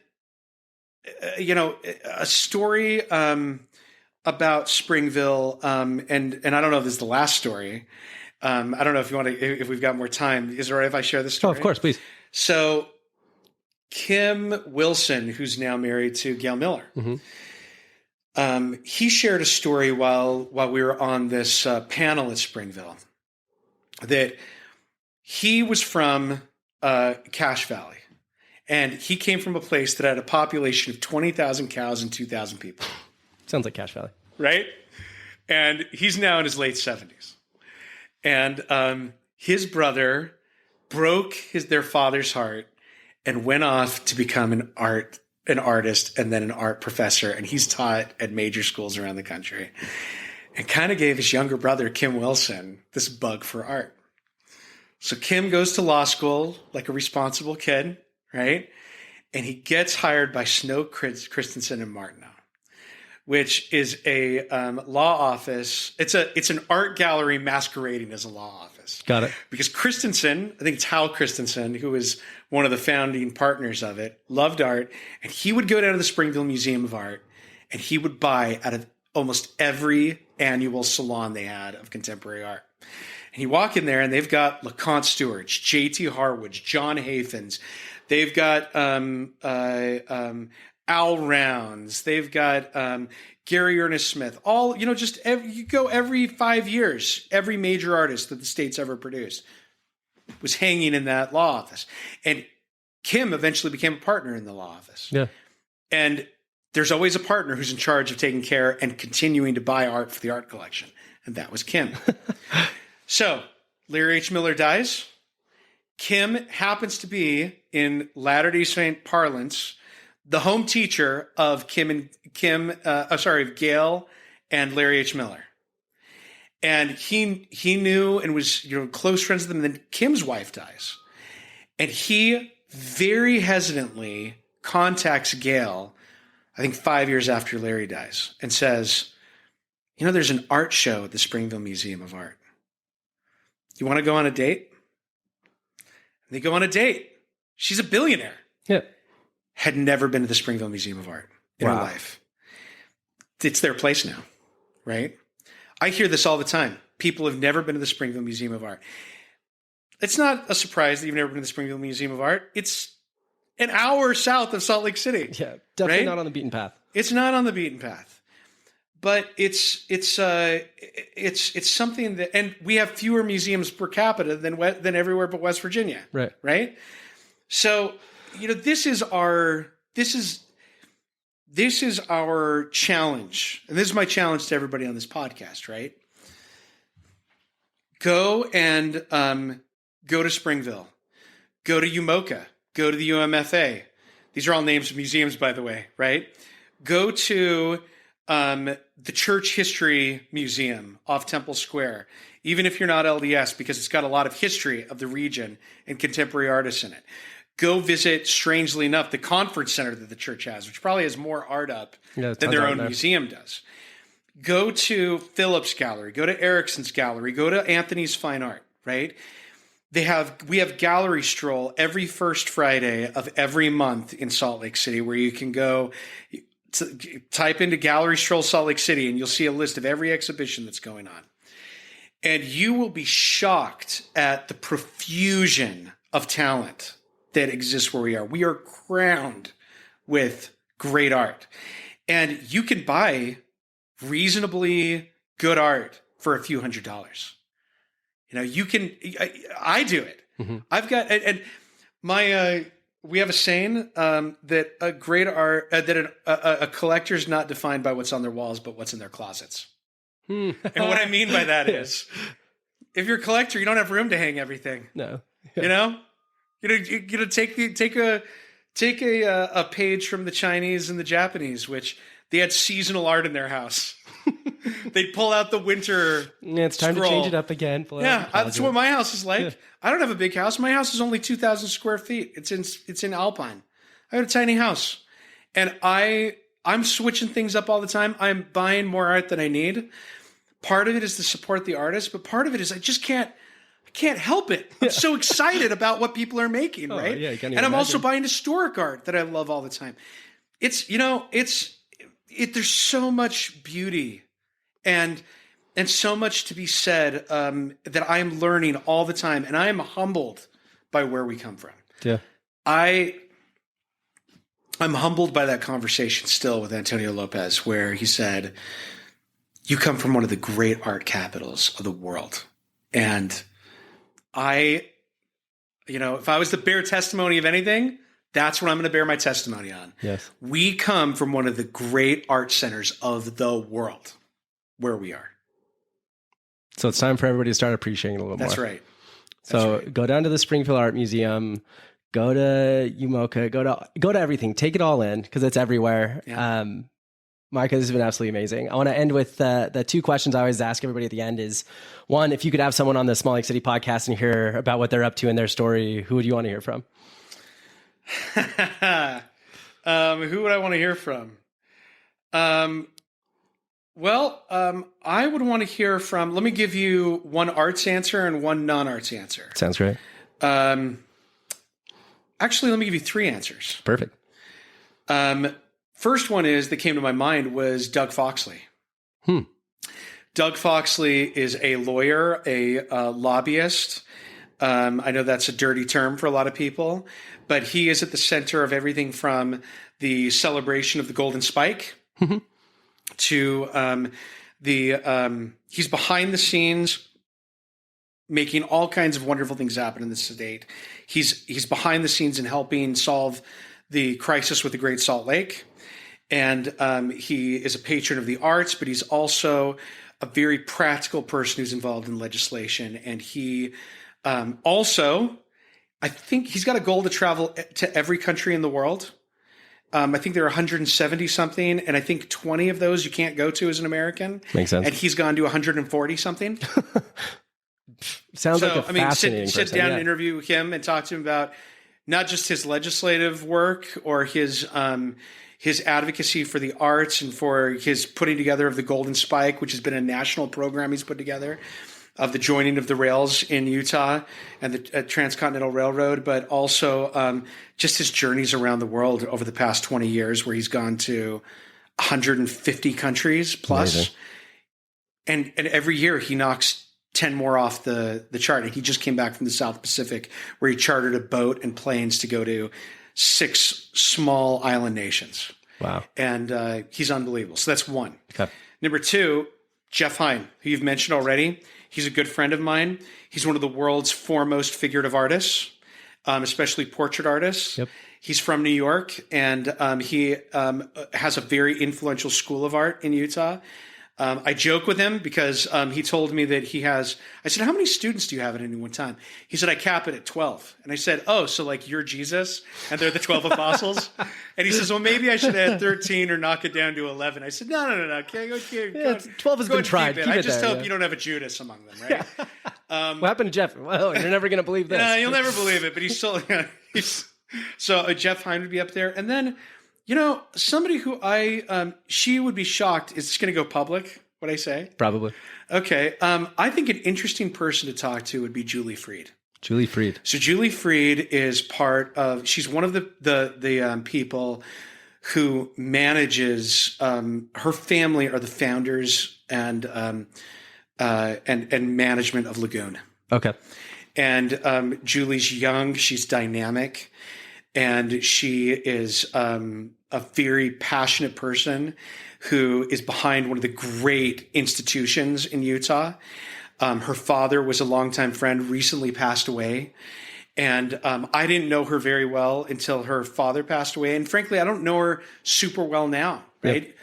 a story about Springville, and I don't know if this is the last story. I don't know if you want to, if we've got more time. Is it all right if I share this story? Oh, of course, please. So Kim Wilson, who's now married to Gail Miller, he shared a story while we were on this panel at Springville, that he was from Cache Valley, and he came from a place that had a population of 20,000 cows and 2,000 people. Sounds like Cache Valley. Right? And he's now in his late 70s. And his brother broke their father's heart and went off to become an artist and then an art professor. And he's taught at major schools around the country, and kind of gave his younger brother, Kim Wilson, this bug for art. So Kim goes to law school like a responsible kid, right? And he gets hired by Snow Christensen in Martineau, which is a law office. It's an art gallery masquerading as a law office. Got it. Because Christensen, I think it's Hal Christensen, who was one of the founding partners of it, loved art. And he would go down to the Springville Museum of Art, and he would buy out of almost every annual salon they had of contemporary art. And you walk in there, and they've got LeConte Stewart's, J.T. Harwood's, John Hafen's. They've got Al Rounds. They've got Gary Ernest Smith. All, you go every 5 years, every major artist that the state's ever produced was hanging in that law office. And Kim eventually became a partner in the law office. Yeah. And there's always a partner who's in charge of taking care and continuing to buy art for the art collection. And that was Kim. So Larry H. Miller dies. Kim happens to be, in Latter-day Saint parlance, the home teacher of Gail and Larry H. Miller. And he knew and was close friends with them. And then Kim's wife dies. And he very hesitantly contacts Gail, I think 5 years after Larry dies, and says, there's an art show at the Springville Museum of Art. You want to go on a date? And they go on a date. She's a billionaire. Yeah. Had never been to the Springville Museum of Art in her life. It's their place now, right? I hear this all the time. People have never been to the Springville Museum of Art. It's not a surprise that you've never been to the Springville Museum of Art. It's an hour south of Salt Lake City. Yeah, definitely not on the beaten path. It's not on the beaten path. But it's something that, and we have fewer museums per capita than everywhere but West Virginia. Right. Right. So, this is our challenge. And this is my challenge to everybody on this podcast, right? Go and go to Springville, go to UMOCA, go to the UMFA. These are all names of museums, by the way, right? Go to the Church History Museum off Temple Square, even if you're not LDS, because it's got a lot of history of the region and contemporary artists in it. Go visit, strangely enough, the conference center that the church has, which probably has more art up than their own museum does. Go to Phillips Gallery, go to Erickson's Gallery, go to Anthony's Fine Art, right? We have Gallery Stroll every first Friday of every month in Salt Lake City, where you can go type into Gallery Stroll Salt Lake City, and you'll see a list of every exhibition that's going on. And you will be shocked at the profusion of talent that exists where we are. We are crowned with great art. And you can buy reasonably good art for a few $100s. I do it. Mm-hmm. I've got, and my, we have a saying that a great art, that a collector's not defined by what's on their walls, but what's in their closets. And what I mean by that is, if you're a collector, you don't have room to hang everything. No. Take a page from the Chinese and the Japanese, which they had seasonal art in their house. They pull out the winter. It's time scroll. to change it up again. That's what my house is like. Yeah. I don't have a big house. My house is only 2,000 square feet. It's in Alpine. I have a tiny house, and I'm switching things up all the time. I'm buying more art than I need. Part of it is to support the artist, but part of it is I just can't help it. I'm so excited about what people are making, right? Yeah, and I'm also buying historic art that I love all the time. There's so much beauty and so much to be said that I'm learning all the time, and I am humbled by where we come from. Yeah, I'm humbled by that conversation still with Antonio Lopez, where he said, "You come from one of the great art capitals of the world," and if I was to bear testimony of anything, that's what I'm going to bear my testimony on. Yes. We come from one of the great art centers of the world where we are. So it's time for everybody to start appreciating it a little more. That's right. So go down to the Springfield Art Museum, go to UMOCA, go to everything. Take it all in because it's everywhere. Yeah. Micah, this has been absolutely amazing. I want to end with the two questions I always ask everybody at the end is, one, if you could have someone on the Small Lake City podcast and hear about what they're up to in their story, who would you want to hear from? Who would I want to hear from? I would want to hear from, let me give you one arts answer and one non-arts answer. Sounds great. Actually, let me give you three answers. Perfect. First one that came to my mind was Doug Foxley. Doug Foxley is a lawyer, a lobbyist. I know that's a dirty term for a lot of people, but he is at the center of everything from the celebration of the Golden Spike to he's behind the scenes making all kinds of wonderful things happen in the state. He's behind the scenes in helping solve the crisis with the Great Salt Lake. And he is a patron of the arts, but he's also a very practical person who's involved in legislation. And he also, I think he's got a goal to travel to every country in the world. I think there are 170 something, and I think 20 of those you can't go to as an American. Makes sense. And he's gone to 140 something. Sounds like a fascinating sit down and interview him and talk to him about not just his legislative work or his advocacy for the arts and for his putting together of the Golden Spike, which has been a national program he's put together, of the joining of the rails in Utah and the Transcontinental Railroad, but also just his journeys around the world over the past 20 years, where he's gone to 150 countries plus. Amazing. And every year he knocks 10 more off the chart. And he just came back from the South Pacific, where he chartered a boat and planes to go to 6 small island nations. Wow. And he's unbelievable. So that's one. Okay. Number 2, Jeff Hein, who you've mentioned already. He's a good friend of mine. He's one of the world's foremost figurative artists, especially portrait artists. Yep. He's from New York, and he has a very influential school of art in Utah. I joke with him because he told me that he has, I said, how many students do you have at any one time? He said, I cap it at 12. And I said, oh, so like you're Jesus and they're the 12 apostles? And he says, well, maybe I should add 13 or knock it down to 11. I said, no. Okay, 12 has been tried. I just hope you don't have a Judas among them, right? What happened to Jeff? Well, you're never going to believe this. No, you'll never believe it, but he's still, so Jeff Hein would be up there. And then, somebody who she would be shocked. Is this going to go public, what I say? Probably. Okay. I think an interesting person to talk to would be Julie Freed. Julie Freed. So Julie Freed is she's one of the people who manages, her family are the founders and management of Lagoon. Okay. And Julie's young, she's dynamic, and she is a very passionate person who is behind one of the great institutions in Utah. Her father was a longtime friend, recently passed away. And I didn't know her very well until her father passed away. And frankly, I don't know her super well now, right? Yep.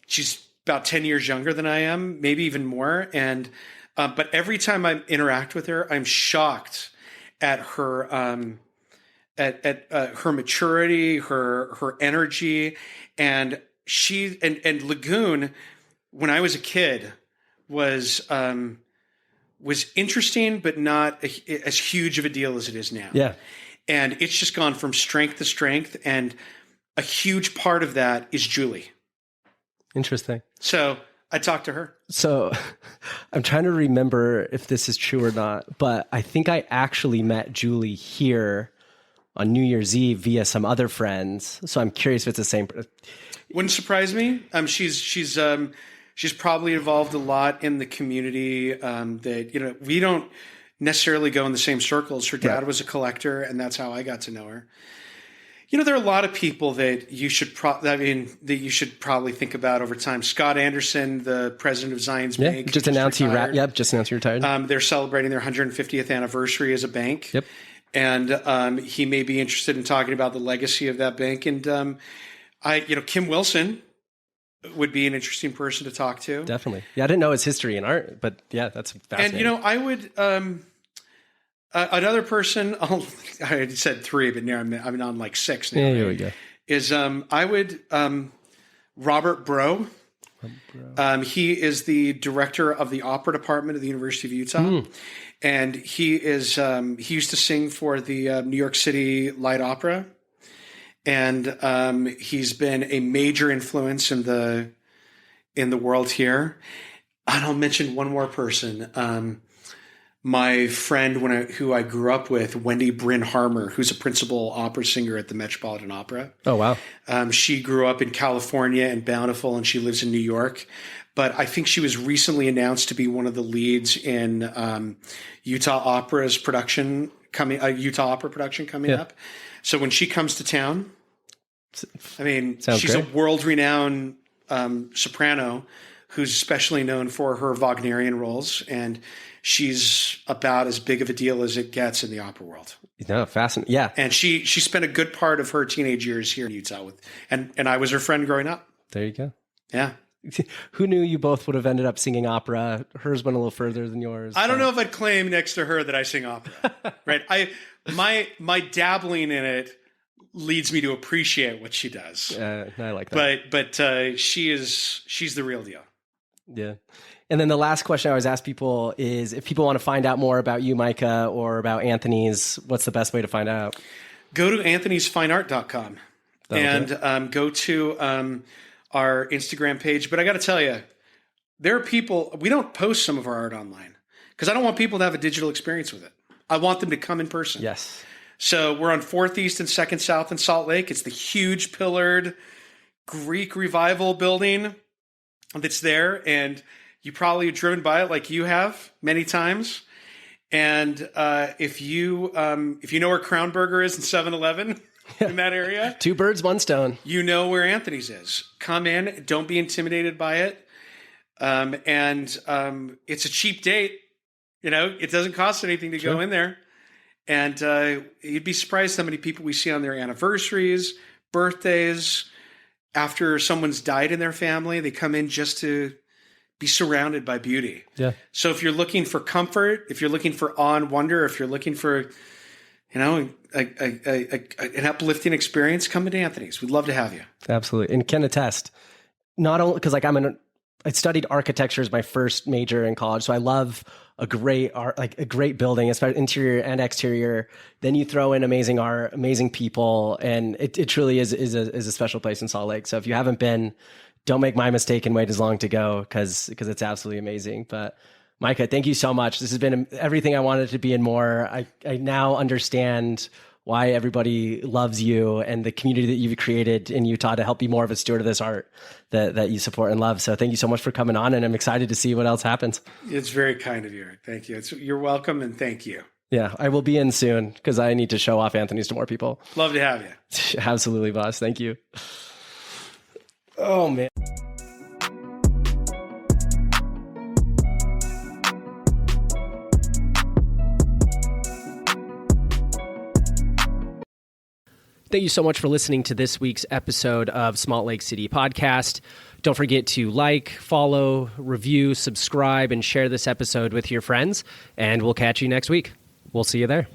She's about 10 years younger than I am, maybe even more. And but every time I interact with her, I'm shocked at her her maturity, her energy, and Lagoon when I was a kid was interesting, but not as huge of a deal as it is now. Yeah. And it's just gone from strength to strength. And a huge part of that is Julie. Interesting. So I talked to her. So I'm trying to remember if this is true or not, but I think I actually met Julie here on New Year's Eve via some other friends. So I'm curious if it's the same. Wouldn't surprise me. She's probably involved a lot in the community. That we don't necessarily go in the same circles. Her dad was a collector, and that's how I got to know her. There are a lot of people that you should probably think about over time. Scott Anderson, the president of Zion's Bank, just announced he retired. They're celebrating their 150th anniversary as a bank. Yep. And he may be interested in talking about the legacy of that bank. And Kim Wilson would be an interesting person to talk to. Definitely. Yeah, I didn't know his history in art, but yeah, that's fascinating. And I would another person. I already said 3, but now I'm on like 6 now. Yeah, here we go. Is I would Robert Breaux. He is the director of the opera department of the University of Utah. And he used to sing for the New York City Light Opera. And he's been a major influence in the world here. And I'll mention one more person. My friend who I grew up with, Wendy Bryn Harmer, who's a principal opera singer at the Metropolitan Opera. Oh, wow. She grew up in California and Bountiful, and she lives in New York. But I think she was recently announced to be one of the leads in Utah Opera production coming up. So when she comes to town, she's a world-renowned soprano who's especially known for her Wagnerian roles, and she's about as big of a deal as it gets in the opera world. No, fascinating. Yeah. And she spent a good part of her teenage years here in Utah and I was her friend growing up. There you go. Yeah. Who knew you both would have ended up singing opera? Hers went a little further than yours. I don't know if I'd claim next to her that I sing opera. Right. My dabbling in it leads me to appreciate what she does. I like that. But she's the real deal. Yeah. And then the last question I always ask people is, if people want to find out more about you, Micah, or about Anthony's, what's the best way to find out? Go to anthonysfineart.com and go to our Instagram page. But I got to tell you, there are people, we don't post some of our art online because I don't want people to have a digital experience with it. I want them to come in person. Yes. So we're on 4th East and 2nd South in Salt Lake. It's the huge pillared Greek revival building that's there. And you probably have driven by it like you have many times. And if you know where Crown Burger is in 7-Eleven in that area. 2 birds, 1 stone. You know where Anthony's is. Come in. Don't be intimidated by it. And it's a cheap date. It doesn't cost anything to go in there. And you'd be surprised how many people we see on their anniversaries, birthdays. After someone's died in their family, they come in just to be surrounded by beauty. Yeah. So if you're looking for comfort, if you're looking for awe and wonder, if you're looking for, an uplifting experience, come to Anthony's. We'd love to have you. Absolutely. And can attest, not only because I studied architecture as my first major in college. So I love a great art, like a great building, especially interior and exterior. Then you throw in amazing art, amazing people. And it truly is a special place in Salt Lake. So if you haven't been, don't make my mistake and wait as long to go because it's absolutely amazing. But Micah, thank you so much. This has been everything I wanted to be and more. I now understand why everybody loves you and the community that you've created in Utah to help be more of a steward of this art that you support and love. So thank you so much for coming on, and I'm excited to see what else happens. It's very kind of you. Thank you. You're welcome, and thank you. Yeah, I will be in soon because I need to show off Anthony's to more people. Love to have you. Absolutely, boss. Thank you. Oh, man. Thank you so much for listening to this week's episode of Salt Lake City Podcast. Don't forget to like, follow, review, subscribe, and share this episode with your friends. And we'll catch you next week. We'll see you there.